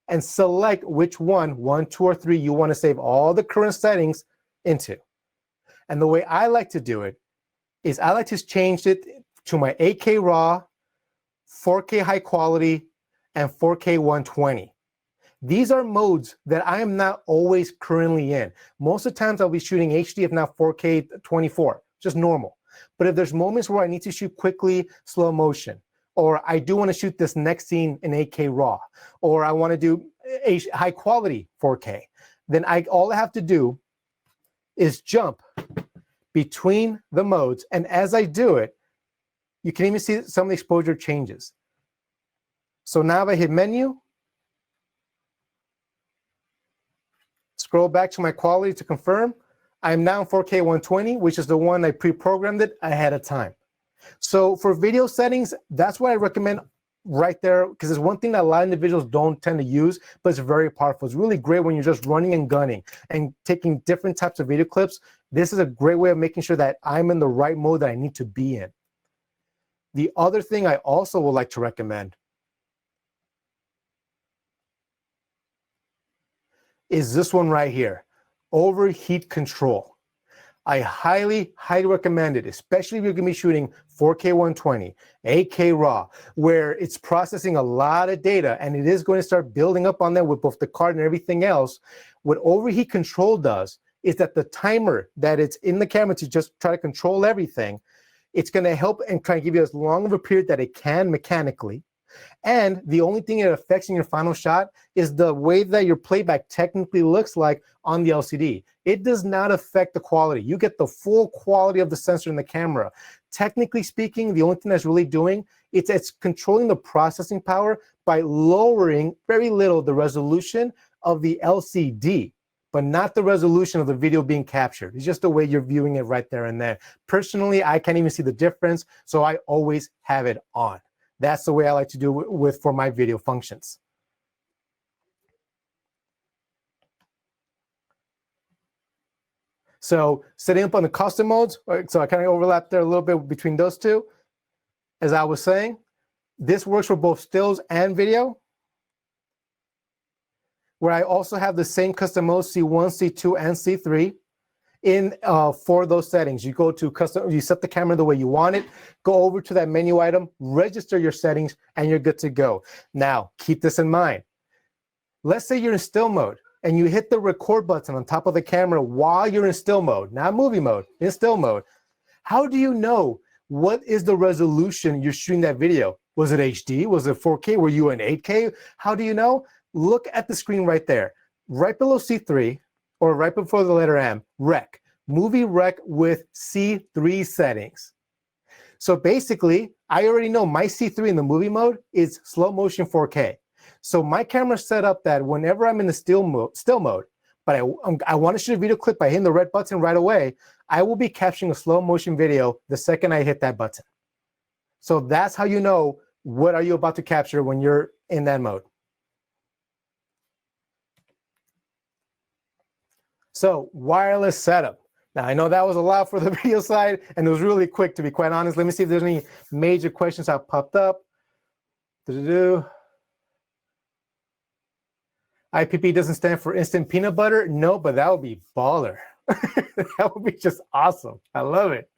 and select which one, 1, 2, or 3, you want to save all the current settings into. And the way I like to do it is I like to change it to my 8K RAW, 4K high quality, and 4K 120. These are modes that I am not always currently in. Most of the times I'll be shooting HD, if not 4K 24, just normal. But if there's moments where I need to shoot quickly, slow motion, or I do want to shoot this next scene in 8K RAW, or I want to do high quality 4K, then all I have to do is jump between the modes. And as I do it, you can even see some of the exposure changes. So now if I hit menu, scroll back to my quality to confirm, I'm now in 4K 120, which is the one I pre-programmed it ahead of time. So for video settings, that's what I recommend right there, because it's one thing that a lot of individuals don't tend to use, but it's very powerful. It's really great when you're just running and gunning and taking different types of video clips. This is a great way of making sure that I'm in the right mode that I need to be in. The other thing I also would like to recommend is this one right here, overheat control. I highly, highly recommend it, especially if you're gonna be shooting 4K 120, 8K RAW, where it's processing a lot of data and it is going to start building up on that with both the card and everything else. What overheat control does is that the timer that it's in the camera to just try to control everything, it's gonna help and try to give you as long of a period that it can mechanically. And the only thing it affects in your final shot is the way that your playback technically looks like on the LCD. It does not affect the quality. You get the full quality of the sensor in the camera. Technically speaking, the only thing that's really doing, it's controlling the processing power by lowering very little the resolution of the LCD, but not the resolution of the video being captured. It's just the way you're viewing it right there and there. Personally, I can't even see the difference, so I always have it on. That's the way I like to do it for my video functions. So setting up on the custom modes, so I kind of overlapped there a little bit between those two. As I was saying, this works for both stills and video, where I also have the same custom modes, C1, C2, and C3 in for those settings. You go to custom, you set the camera the way you want it, go over to that menu item, register your settings, and you're good to go. Now, keep this in mind. Let's say you're in still mode and you hit the record button on top of the camera while you're in still mode, not movie mode, in still mode. How do you know what is the resolution you're shooting that video? Was it HD? Was it 4K? Were you in 8K? How do you know? Look at the screen right there. Right below C3, or right before the letter M, rec. Movie rec with C3 settings. So basically, I already know my C3 in the movie mode is slow motion 4K. So my camera's set up that whenever I'm in the still mode, but I want to shoot a video clip by hitting the red button right away, I will be capturing a slow motion video the second I hit that button. So that's how you know what are you about to capture when you're in that mode. So wireless setup. Now, I know that was a lot for the video side, and it was really quick, to be quite honest. Let me see if there's any major questions that popped up. IPP doesn't stand for instant peanut butter? No, but that would be baller. That would be just awesome. I love it.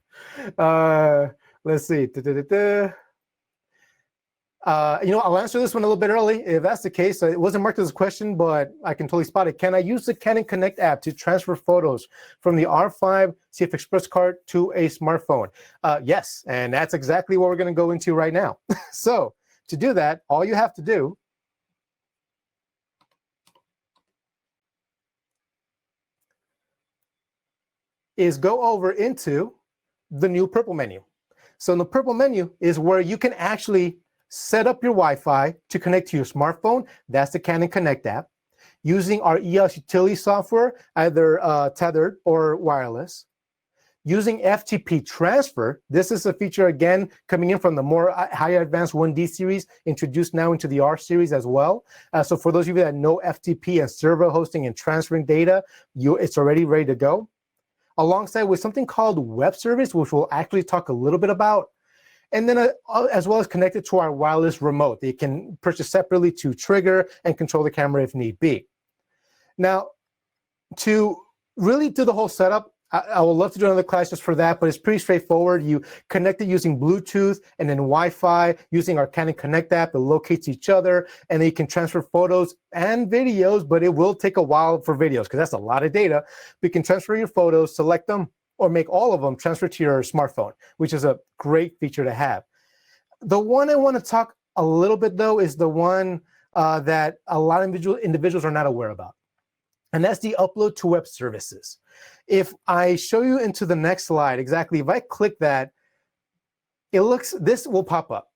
Let's see. I'll answer this one a little bit early. If that's the case, it wasn't marked as a question, but I can totally spot it. Can I use the Canon Connect app to transfer photos from the R5 CF Express card to a smartphone? Yes, and that's exactly what we're going to go into right now. So to do that, all you have to do is go over into the new purple menu. So in the purple menu is where you can actually set up your Wi-Fi to connect to your smartphone. That's the Canon Connect app. Using our EOS utility software, either tethered or wireless. Using FTP transfer, this is a feature, again, coming in from the more higher advanced 1D series, introduced now into the R series as well. So for those of you that know FTP and server hosting and transferring data, it's already ready to go. Alongside with something called web service, which we'll actually talk a little bit about. And then as well as connected to our wireless remote that you can purchase separately to trigger and control the camera if need be. Now, to really do the whole setup, I would love to do another class just for that, but it's pretty straightforward. You connect it using Bluetooth and then Wi-Fi using our Canon Connect app. It locates each other, and then you can transfer photos and videos, but it will take a while for videos because that's a lot of data. But you can transfer your photos, select them, or make all of them transfer to your smartphone, which is a great feature to have. The one I want to talk a little bit, though, is the one that a lot of individuals are not aware about, and that's the upload to web services. If I show you into the next slide, exactly, if I click that, this will pop up.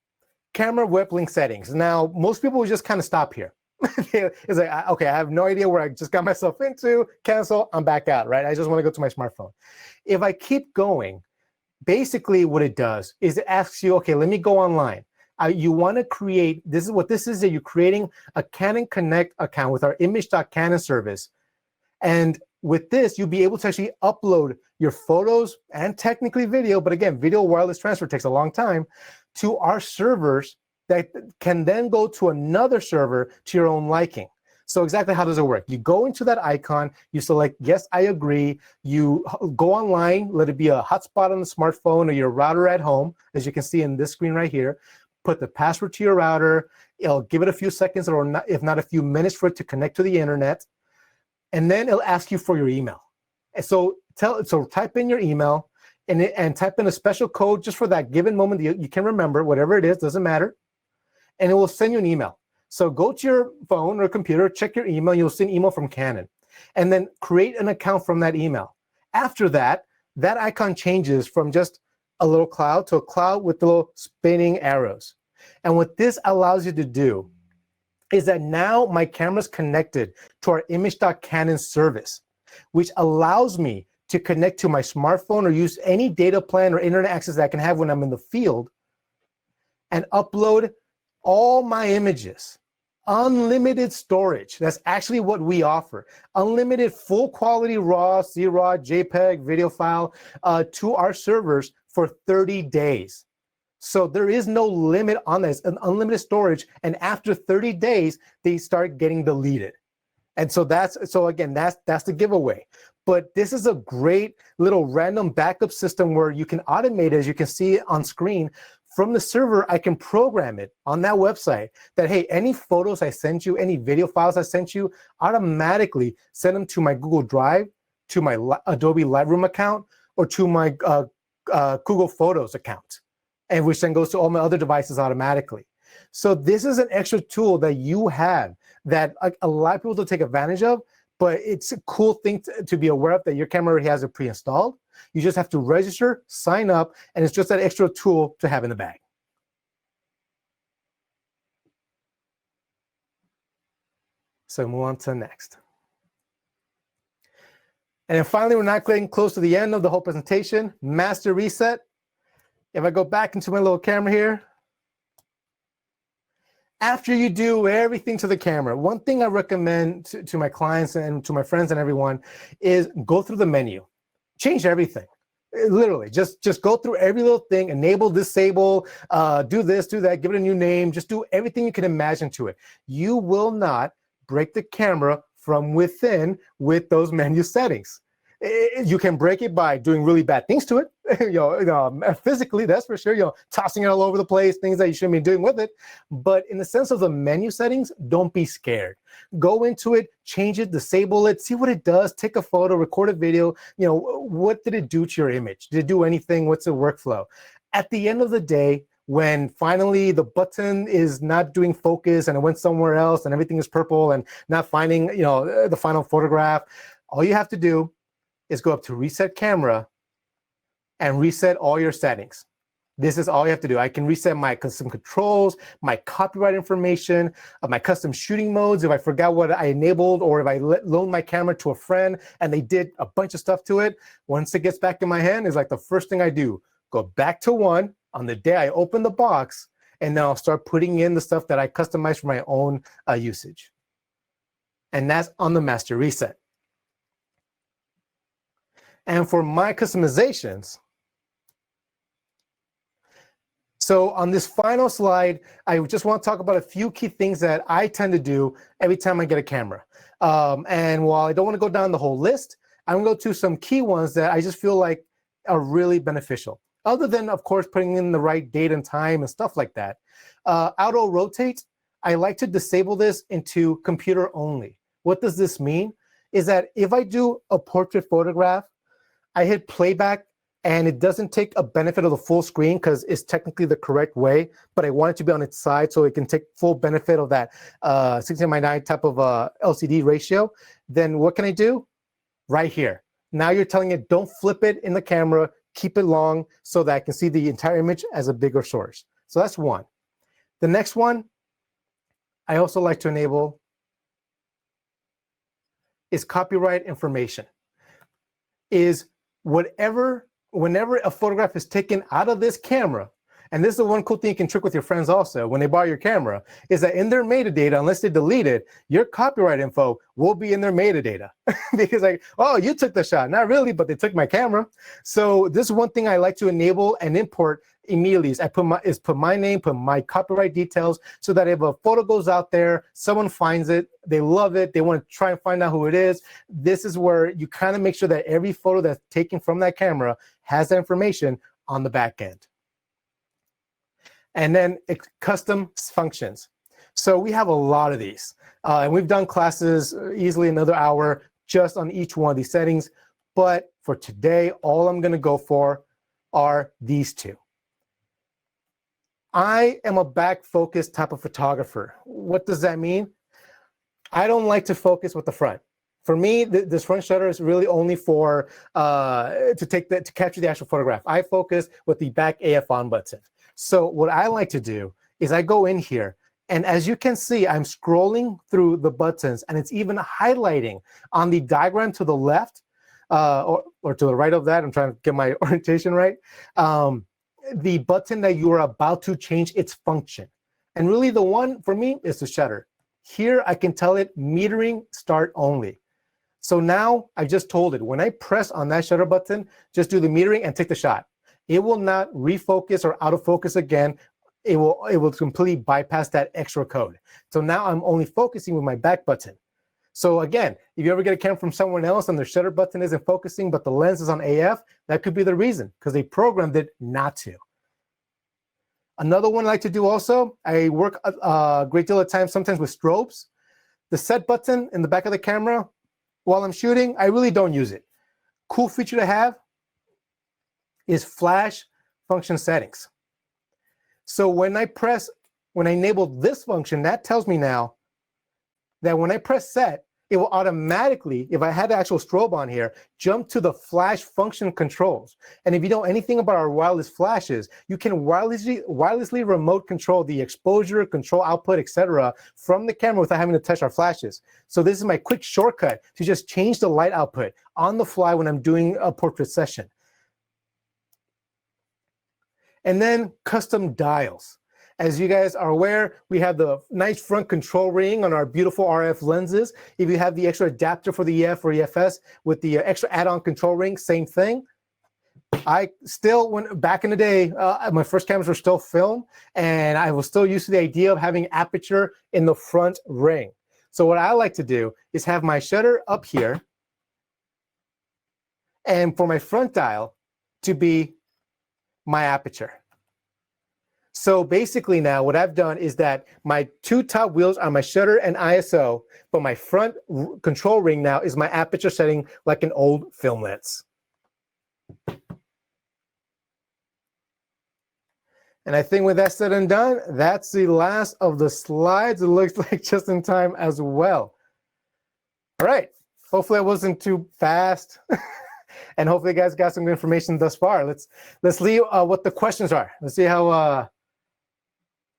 Camera web link settings. Now, most people will just kind of stop here. It's like, okay, I have no idea where I just got myself into, cancel, I'm back out, right? I just want to go to my smartphone. If I keep going, basically what it does is it asks you, okay, let me go online. You want to create, this is what this is, that you're creating a Canon Connect account with our image.canon service. And with this, you'll be able to actually upload your photos and technically video, but again, video wireless transfer takes a long time, to our servers that can then go to another server to your own liking. So exactly how does it work? You go into that icon, you select, yes, I agree. You go online, let it be a hotspot on the smartphone or your router at home, as you can see in this screen right here. Put the password to your router. It'll give it a few seconds or not, if not a few minutes for it to connect to the internet. And then it'll ask you for your email. And so type in your email and type in a special code just for that given moment. You can remember, whatever it is, doesn't matter. and it will send you an email. So go to your phone or computer, check your email, you'll see an email from Canon, and then create an account from that email. After that, that icon changes from just a little cloud to a cloud with the little spinning arrows. And what this allows you to do is that now my camera's connected to our image.canon service, which allows me to connect to my smartphone or use any data plan or internet access that I can have when I'm in the field and upload all my images. Unlimited storage. That's actually what we offer. Unlimited full quality RAW, CRAW, JPEG, video file to our servers for 30 days. So there is no limit on this, an unlimited storage. And after 30 days, they start getting deleted. And so that's the giveaway. But this is a great little random backup system where you can automate it, as you can see it on screen. From the server, I can program it on that website that, hey, any photos I sent you, any video files I sent you, automatically send them to my Google Drive, to my Adobe Lightroom account, or to my Google Photos account, and which then goes to all my other devices automatically. So this is an extra tool that you have that a lot of people don't take advantage of, but it's a cool thing to be aware of, that your camera already has it pre-installed. You just have to register, sign up, and it's just that extra tool to have in the bag. So move on to the next. And then finally, we're not getting close to the end of the whole presentation. Master reset. If I go back into my little camera here, after you do everything to the camera, one thing I recommend to my clients and to my friends and everyone is go through the menu. Change everything. Literally, just go through every little thing, enable, disable, do this, do that, give it a new name, just do everything you can imagine to it. You will not break the camera from within with those menu settings. You can break it by doing really bad things to it, physically, that's for sure, tossing it all over the place, things that you shouldn't be doing with it. But in the sense of the menu settings, don't be scared. Go into it, change it, disable it, see what it does, take a photo, record a video. What did it do to your image? Did it do anything? What's the workflow? At the end of the day, when finally the button is not doing focus and it went somewhere else and everything is purple and not finding, the final photograph, all you have to do is go up to reset camera and reset all your settings. This is all you have to do. I can reset my custom controls, my copyright information, my custom shooting modes if I forgot what I enabled, or if I loaned my camera to a friend and they did a bunch of stuff to it. Once it gets back in my hand, is like the first thing I do. Go back to one on the day I open the box, and then I'll start putting in the stuff that I customized for my own usage. And that's on the master reset. And for my customizations, so on this final slide, I just want to talk about a few key things that I tend to do every time I get a camera. And while I don't want to go down the whole list, I'm going to go to some key ones that I just feel like are really beneficial. Other than, of course, putting in the right date and time and stuff like that. Auto rotate, I like to disable this into computer only. What does this mean? Is that if I do a portrait photograph, I hit playback and it doesn't take a benefit of the full screen because it's technically the correct way, but I want it to be on its side so it can take full benefit of that 16:9 type of LCD ratio. Then what can I do? Right here. Now you're telling it, don't flip it in the camera, keep it long so that I can see the entire image as a bigger source. So that's one. The next one I also like to enable is copyright information. Is whenever a photograph is taken out of this camera, and this is the one cool thing you can trick with your friends also when they borrow your camera, is that in their metadata, unless they delete it, your copyright info will be in their metadata. Because like, oh, you took the shot. Not really, but they took my camera. So this is one thing I like to enable and import immediately. Is I put my name, put my copyright details, so that if a photo goes out there, someone finds it, they love it, they want to try and find out who it is. This is where you kind of make sure that every photo that's taken from that camera has that information on the back end. And then custom functions. So we have a lot of these. And we've done classes easily another hour just on each one of these settings. But for today, all I'm going to go for are these two. I am a back-focused type of photographer. What does that mean? I don't like to focus with the front. For me, this front shutter is really only for to capture the actual photograph. I focus with the back AF on button. So what I like to do is I go in here, and as you can see, I'm scrolling through the buttons, and it's even highlighting on the diagram to the left or to the right of that. I'm trying to get my orientation right. The button that you are about to change its function. And really the one for me is the shutter. Here I can tell it metering start only. So now I just told it, when I press on that shutter button, just do the metering and take the shot. It will not refocus or out of focus again. It will completely bypass that extra code. So now I'm only focusing with my back button. So again, if you ever get a camera from someone else and their shutter button isn't focusing, but the lens is on AF, that could be the reason, because they programmed it not to. Another one I like to do also, I work a great deal of time sometimes with strobes. The set button in the back of the camera, while I'm shooting, I really don't use it. Cool feature to have is flash function settings. So when I enable this function, that tells me now that when I press set, it will automatically, if I had the actual strobe on here, jump to the flash function controls. And if you know anything about our wireless flashes, you can wirelessly remote control the exposure, control output, etc. from the camera without having to touch our flashes. So this is my quick shortcut to just change the light output on the fly when I'm doing a portrait session. And then custom dials. As you guys are aware, we have the nice front control ring on our beautiful RF lenses. If you have the extra adapter for the EF or EFS with the extra add-on control ring, same thing. I still, back in the day, my first cameras were still film, and I was still used to the idea of having aperture in the front ring. So what I like to do is have my shutter up here, and for my front dial to be my aperture. So basically now what I've done is that my two top wheels are my shutter and ISO, but my front control ring now is my aperture setting like an old film lens. And I think with that said and done, that's the last of the slides. It looks like just in time as well. All right, hopefully I wasn't too fast. And hopefully you guys got some good information thus far. Let's see what the questions are. Let's see how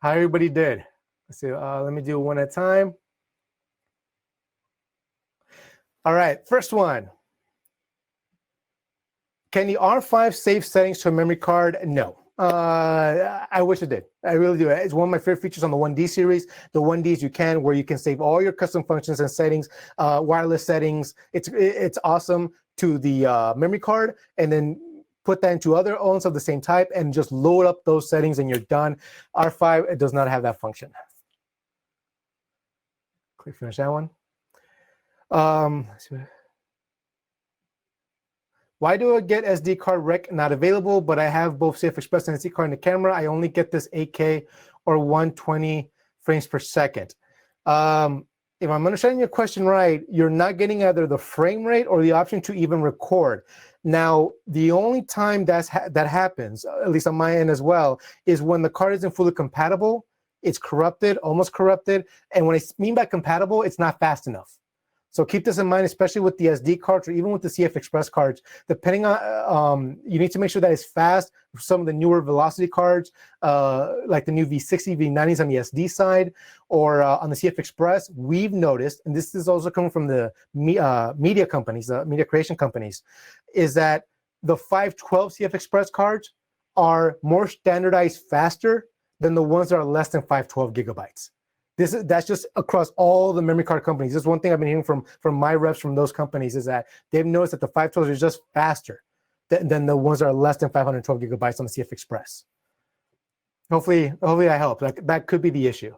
everybody did. Let's see, let me do one at a time. All right, first one. Can the R5 save settings to a memory card? No. I wish it did. I really do. It's one of my favorite features on the 1D series. The 1Ds you can, where you can save all your custom functions and settings, wireless settings. It's awesome to the memory card, and then put that into other owns of the same type and just load up those settings and you're done. R5, it does not have that function. Quick finish that one. Why do I get SD card rec not available, but I have both CF Express and SD card in the camera? I only get this 8K or 120 frames per second. If I'm understanding your question right, you're not getting either the frame rate or the option to even record. Now, the only time that happens, at least on my end as well, is when the card isn't fully compatible. It's corrupted, almost corrupted. And when I mean by compatible, it's not fast enough. So keep this in mind, especially with the SD cards or even with the CF Express cards. Depending on, you need to make sure that it's fast. Some of the newer Velocity cards, like the new V60, V90s on the SD side, or on the CF Express, we've noticed, and this is also coming from the media companies, the media creation companies, is that the 512 CF Express cards are more standardized faster than the ones that are less than 512 gigabytes. That's just across all the memory card companies. This is one thing I've been hearing from my reps from those companies, is that they've noticed that the 512s are just faster than the ones that are less than 512 gigabytes on the CF Express. Hopefully I helped. That could be the issue.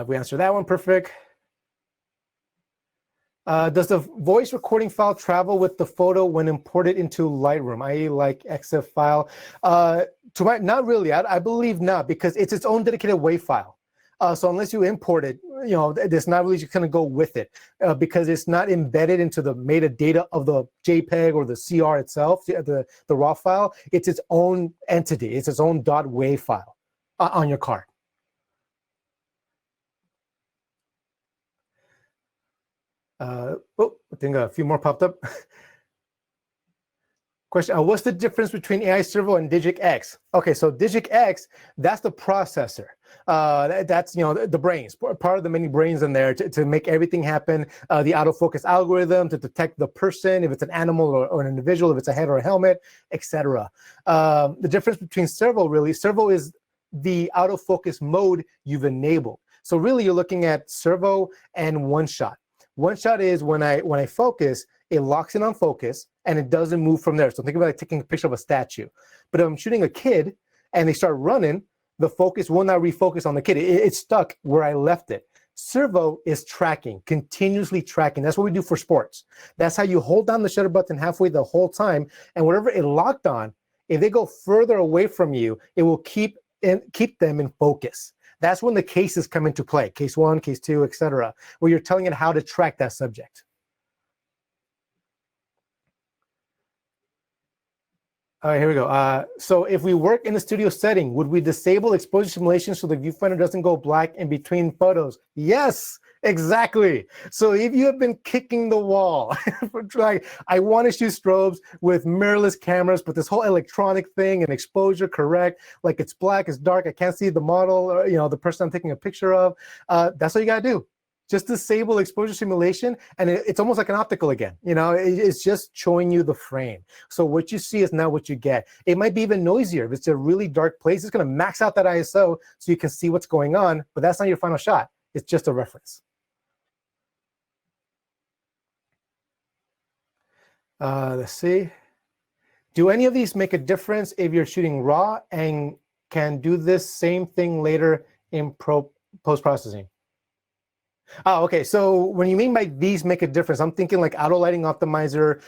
We answered that one, perfect. Does the voice recording file travel with the photo when imported into Lightroom, i.e. like EXIF file? Not really. I believe not, because it's its own dedicated WAV file. So unless you import it, it's not really just going to go with it because it's not embedded into the metadata of the JPEG or the CR itself, the raw file. It's its own entity. It's its own .wav file on your card. I think a few more popped up. Question, what's the difference between AI Servo and Digic X? Okay, so Digic X, that's the processor. That's the brains, part of the many brains in there to make everything happen. The autofocus algorithm to detect the person, if it's an animal or an individual, if it's a head or a helmet, etc. The difference between Servo is the autofocus mode you've enabled. So really you're looking at Servo and one shot. One shot is when I focus, it locks in on focus and it doesn't move from there. So think about like taking a picture of a statue. But if I'm shooting a kid and they start running, the focus will not refocus on the kid. It's stuck where I left it. Servo is tracking, continuously tracking. That's what we do for sports. That's how you hold down the shutter button halfway the whole time. And whatever it locked on, if they go further away from you, it will keep them in focus. That's when the cases come into play, case 1, case 2, etc., where you're telling it how to track that subject. All right, here we go. So if we work in a studio setting, would we disable exposure simulation so the viewfinder doesn't go black in between photos? Yes, exactly. So if you have been kicking the wall, like I want to shoot strobes with mirrorless cameras, but this whole electronic thing and exposure correct, like it's black, it's dark, I can't see the model, or, the person I'm taking a picture of, that's what you gotta do. Just disable exposure simulation, and it's almost like an optical again. It's just showing you the frame. So what you see is not what you get. It might be even noisier. If it's a really dark place, it's going to max out that ISO so you can see what's going on, but that's not your final shot. It's just a reference. Let's see. Do any of these make a difference if you're shooting RAW and can do this same thing later in post-processing? Oh, okay. So when you mean by these make a difference, I'm thinking like auto lighting optimizer,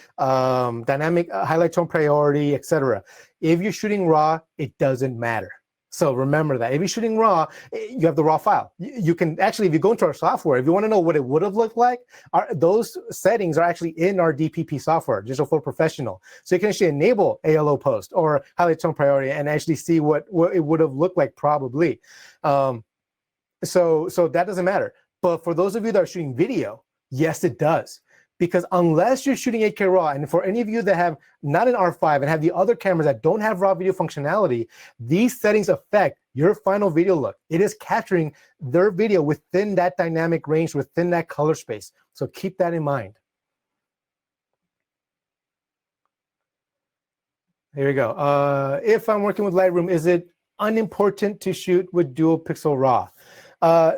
dynamic highlight tone priority, etc. If you're shooting RAW, it doesn't matter. So remember that. If you're shooting RAW, you have the RAW file. You can actually, if you go into our software, if you want to know what it would have looked like, those settings are actually in our DPP software, Digital Photo Professional. So you can actually enable ALO post or highlight tone priority and actually see what it would have looked like probably. So that doesn't matter. But for those of you that are shooting video, yes, it does. Because unless you're shooting 8K RAW, and for any of you that have not an R5 and have the other cameras that don't have RAW video functionality, these settings affect your final video look. It is capturing their video within that dynamic range, within that color space. So keep that in mind. Here we go. If I'm working with Lightroom, is it unimportant to shoot with dual pixel RAW?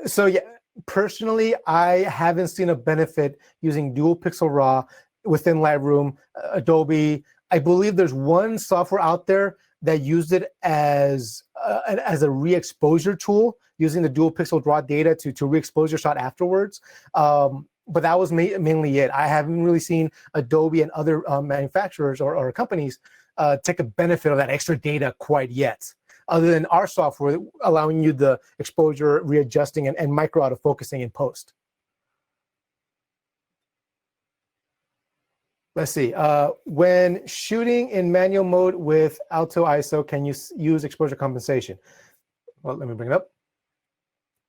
So yeah. Personally, I haven't seen a benefit using dual pixel RAW within Lightroom, Adobe. I believe there's one software out there that used it as a re-exposure tool, using the dual pixel RAW data to re-expose your shot afterwards. But that was mainly it. I haven't really seen Adobe and other manufacturers or companies take a benefit of that extra data quite yet, other than our software allowing you the exposure, readjusting, and micro autofocusing in post. Let's see. When shooting in manual mode with alto ISO, can you use exposure compensation? Well, let me bring it up.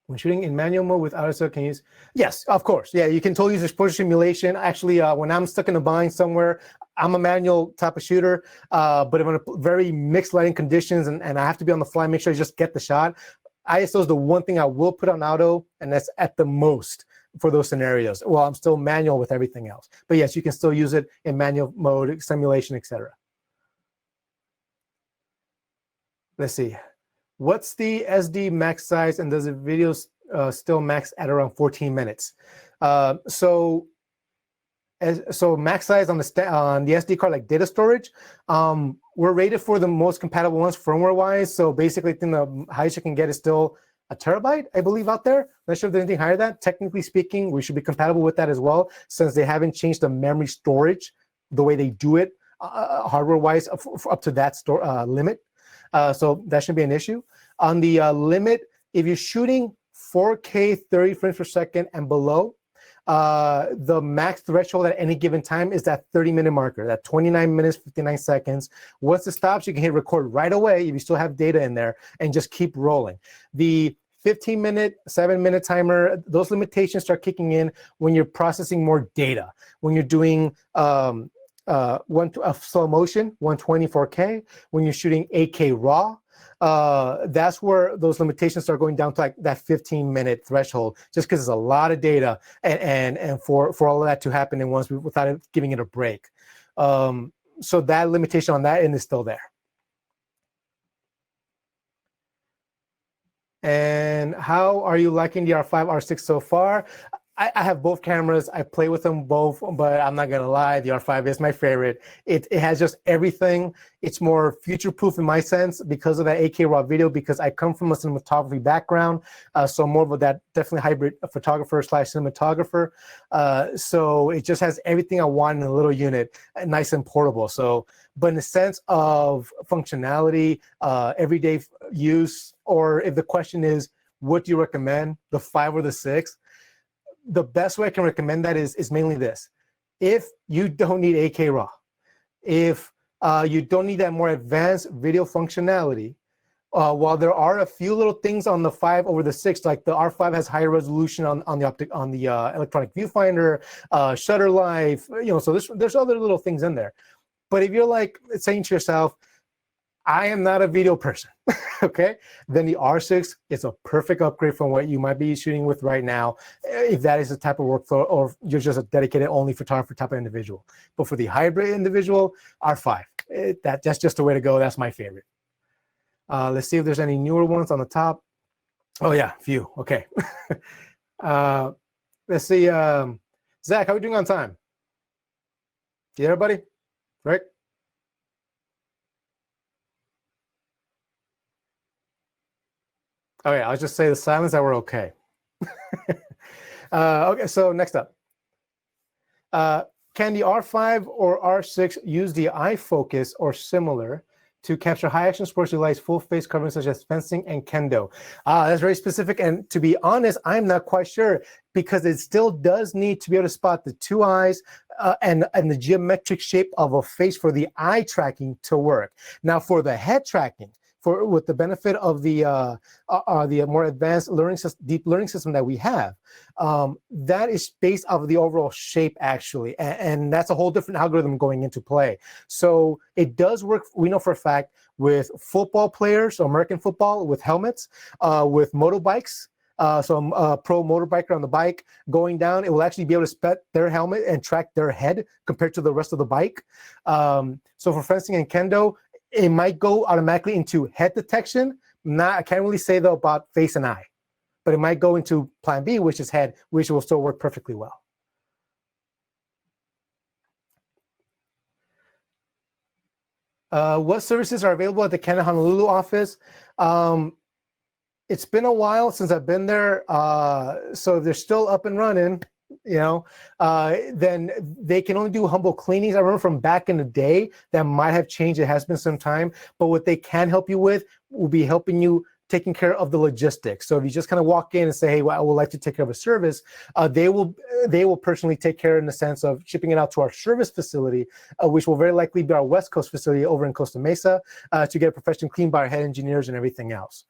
When shooting in manual mode with ISO, can you use? Yes, of course. Yeah, you can totally use exposure simulation. Actually, when I'm stuck in a bind somewhere, I'm a manual type of shooter, but I'm in a very mixed lighting conditions and I have to be on the fly, make sure I just get the shot. ISO is the one thing I will put on auto, and that's at the most for those scenarios. Well, I'm still manual with everything else. But yes, you can still use it in manual mode, simulation, etc. Let's see. What's the SD max size, and does the video still max at around 14 minutes? So max size on the SD card, like data storage, we're rated for the most compatible ones firmware-wise. So basically, I think the highest you can get is still a terabyte, I believe, out there. Not sure if there's anything higher than that. Technically speaking, we should be compatible with that as well, since they haven't changed the memory storage, the way they do it, hardware-wise, up to that limit. So that shouldn't be an issue. On the limit, if you're shooting 4K 30 frames per second and below, the max threshold at any given time is that 30-minute marker, that 29 minutes, 59 seconds. Once it stops, you can hit record right away if you still have data in there and just keep rolling. The 15-minute, 7-minute timer, those limitations start kicking in when you're processing more data. When you're doing slow motion, 124K, when you're shooting 8K RAW, that's where those limitations start going down to like that 15-minute threshold, just because it's a lot of data and for all of that to happen in once without it giving it a break. So that limitation on that end is still there. And how are you liking the R5, R6 so far? I have both cameras. I play with them both, but I'm not gonna lie, the R5 is my favorite. It has just everything. It's more future-proof in my sense because of that 8K RAW video, because I come from a cinematography background, so more of that definitely hybrid photographer / cinematographer. So it just has everything I want in a little unit, nice and portable. So, but in the sense of functionality, everyday use, or if the question is, what do you recommend, the 5 or the 6? The best way I can recommend that is mainly this. If you don't need 8K RAW, if you don't need that more advanced video functionality, while there are a few little things on the 5 over the 6, like the R5 has higher resolution on the electronic viewfinder, shutter life, so there's other little things in there. But if you're like saying to yourself, I am not a video person, okay? Then the R6 is a perfect upgrade from what you might be shooting with right now, if that is the type of workflow, or you're just a dedicated only photographer type of individual. But for the hybrid individual, R5, that's just the way to go. That's my favorite. Let's see if there's any newer ones on the top. Oh yeah, few, okay. Let's see, Zach, how are we doing on time? You there, buddy? Right? Okay, I'll just say the silence that we're okay. Okay, so next up. Can the R5 or R6 use the eye focus or similar to capture high action sports lights, full face coverings such as fencing and kendo? That's very specific, and to be honest, I'm not quite sure, because it still does need to be able to spot the two eyes and the geometric shape of a face for the eye tracking to work. Now, for the head tracking, with the benefit of the more advanced deep learning system that we have, that is based off of the overall shape actually, and that's a whole different algorithm going into play. So it does work, we know for a fact, with football players, so American football with helmets, with motorbikes. So a pro motorbiker on the bike going down, it will actually be able to spot their helmet and track their head compared to the rest of the bike. So for fencing and kendo, it might go automatically into head detection. I can't really say though about face and eye, but it might go into plan B, which is head, which will still work perfectly well. What services are available at the Canon Honolulu office? It's been a while since I've been there, so if they're still up and running, then they can only do humble cleanings. I remember from back in the day, that might have changed. It has been some time, but what they can help you with will be helping you taking care of the logistics. So if you just kind of walk in and say, hey, well, I would like to take care of a service, they will personally take care in the sense of shipping it out to our service facility, which will very likely be our West Coast facility over in Costa Mesa, to get professionally cleaned by our head engineers and everything else.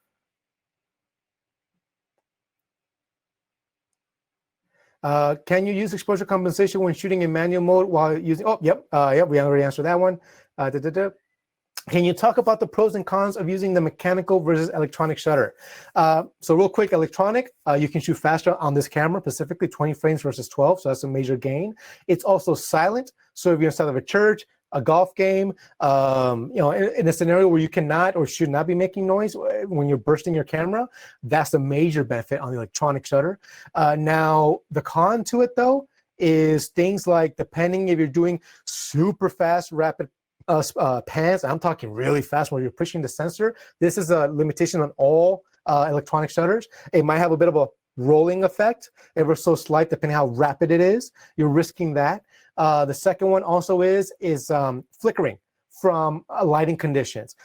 Can you use exposure compensation when shooting in manual mode while using, yep, we already answered that one. Can you talk about the pros and cons of using the mechanical versus electronic shutter? So real quick, electronic, you can shoot faster on this camera, specifically 20 frames versus 12, so that's a major gain. It's also silent, so if you're inside of a church, a golf game, in a scenario where you cannot or should not be making noise when you're bursting your camera, that's a major benefit on the electronic shutter. Now, the con to it though is things like, depending if you're doing super fast, rapid pans, I'm talking really fast where you're pushing the sensor, this is a limitation on all electronic shutters. It might have a bit of a rolling effect, ever so slight, depending how rapid it is. You're risking that. The second one also is flickering. from lighting conditions.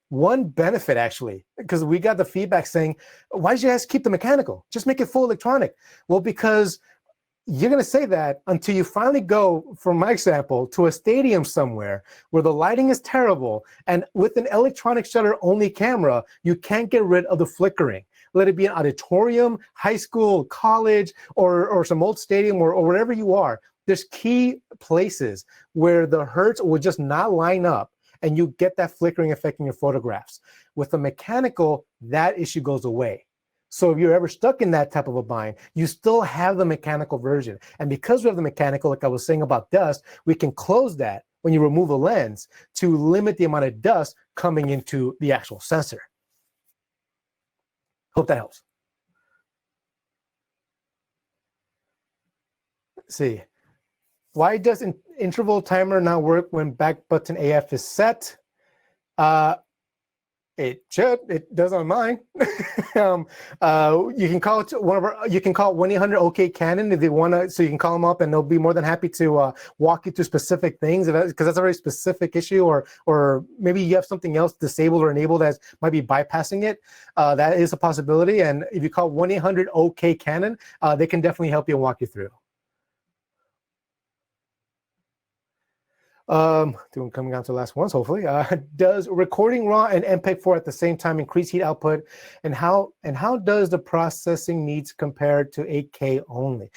One benefit, actually, because we got the feedback saying, why did you guys keep the mechanical? Just make it full electronic. Well, because you're going to say that until you finally go, from my example, to a stadium somewhere where the lighting is terrible, and with an electronic shutter only camera, you can't get rid of the flickering. Let it be an auditorium, high school, college, or some old stadium, or wherever you are. There's key places where the hertz will just not line up, and you get that flickering effect in your photographs. With the mechanical, that issue goes away. So if you're ever stuck in that type of a bind, you still have the mechanical version. And because we have the mechanical, like I was saying about dust, we can close that when you remove a lens to limit the amount of dust coming into the actual sensor. Hope that helps. Let's see. Why does interval timer not work when back button AF is set? It should. It does on mine. You can call it you can call 1-800-OK Canon if they want to. So you can call them up, and they'll be more than happy to walk you through specific things, because that's a very specific issue, or maybe you have something else disabled or enabled that might be bypassing it. That is a possibility. And if you call 1-800-OK Canon, they can definitely help you and walk you through. Coming on to the last ones, hopefully. Does recording RAW and MPEG-4 at the same time increase heat output, and how does the processing needs compare to 8K only?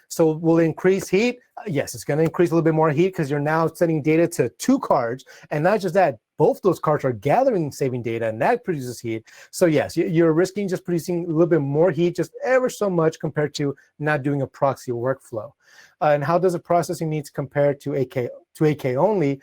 So will it increase heat? Yes, it's going to increase a little bit more heat because you're now sending data to 2 cards, and not just that, both those cards are gathering saving data, and that produces heat. So yes, you're risking just producing a little bit more heat, just ever so much, compared to not doing a proxy workflow. And how does the processing needs compare to 8K only?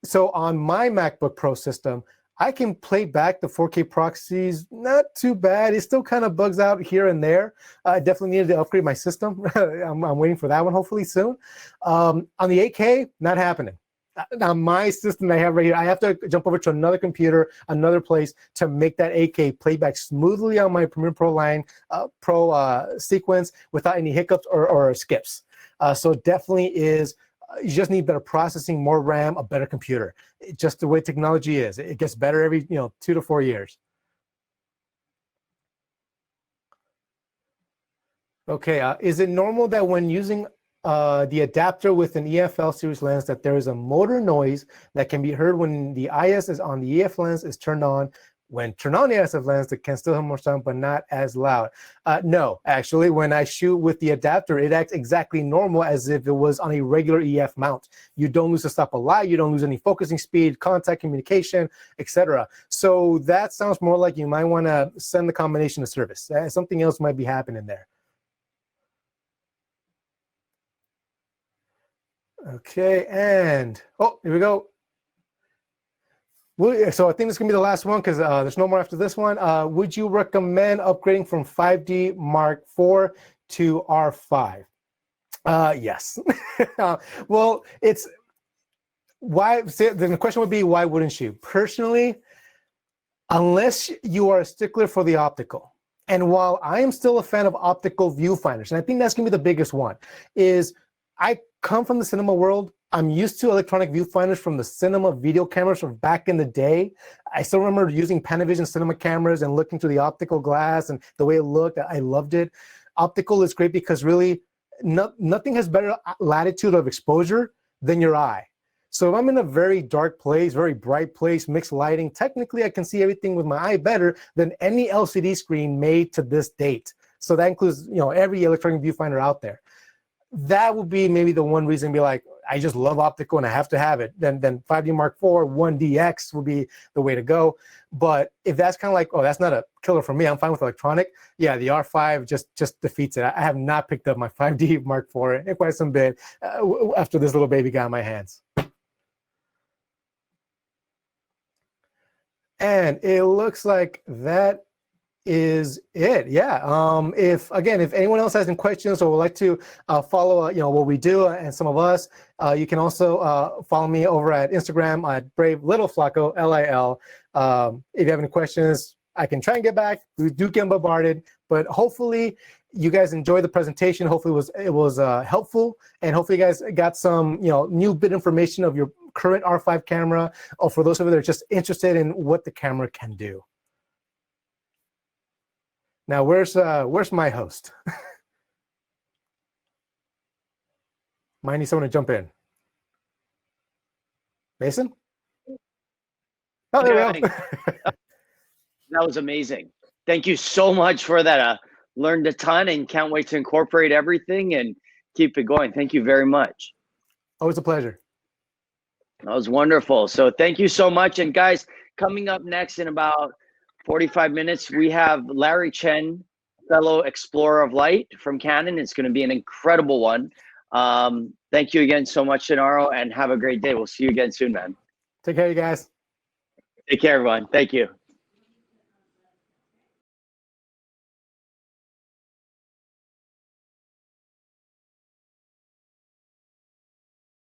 So on my MacBook Pro system, I can play back the 4K proxies, not too bad. It still kind of bugs out here and there. I definitely needed to upgrade my system. I'm waiting for that one, hopefully soon. On the 8K, not happening. Now, my system that I have right here, I have to jump over to another computer, another place, to make that 8K playback smoothly on my Premiere Pro line, sequence without any hiccups or skips. So it definitely is. You just need better processing, more RAM, a better computer. Just the way technology is. It gets better every 2 to 4 years. Okay, is it normal that when using the adapter with an EFL series lens that there is a motor noise that can be heard when the IS is on the EF lens is turned on? When turn on the SF lens, it can still have more sound, but not as loud. No, actually, when I shoot with the adapter, it acts exactly normal as if it was on a regular EF mount. You don't lose the stop of light, you don't lose any focusing speed, contact communication, etc. So that sounds more like you might want to send the combination to service. Something else might be happening there. Okay, and here we go. So I think this is going to be the last one because there's no more after this one. Would you recommend upgrading from 5D Mark IV to R5? Yes. Well, it's why. The question would be, why wouldn't you? Personally, unless you are a stickler for the optical. And while I am still a fan of optical viewfinders, and I think that's going to be the biggest one, is I come from the cinema world. I'm used to electronic viewfinders from the cinema video cameras from back in the day. I still remember using Panavision cinema cameras and looking through the optical glass and the way it looked. I loved it. Optical is great because really nothing has better latitude of exposure than your eye. So if I'm in a very dark place, very bright place, mixed lighting, technically I can see everything with my eye better than any LCD screen made to this date. So that includes, every electronic viewfinder out there. That would be maybe the one reason to be like, I just love optical and I have to have it. Then 5D Mark IV, 1DX would be the way to go. But if that's kind of like, that's not a killer for me, I'm fine with electronic. Yeah, the R5 just defeats it. I have not picked up my 5D Mark IV in quite some bit after this little baby got in my hands. And it looks like that is it. Yeah. If anyone else has any questions or would like to follow what we do and some of us, you can also follow me over at Instagram at Brave Little Flaco, LIL. If you have any questions, I can try and get back. We do get bombarded, but hopefully you guys enjoyed the presentation. Hopefully it was helpful, and hopefully you guys got some new bit information of your current R5 camera, or for those of you that are just interested in what the camera can do. Now, where's my host? Might need someone to jump in. Mason? Oh, there we go. That was amazing. Thank you so much for that. Learned a ton and can't wait to incorporate everything and keep it going. Thank you very much. Always a pleasure. That was wonderful. So thank you so much. And guys, coming up next in about 45 minutes, we have Larry Chen, fellow explorer of light from Canon. It's going to be an incredible one. Thank you again so much, Genaro, and have a great day. We'll see you again soon, man. Take care, you guys. Take care, everyone. Thank you.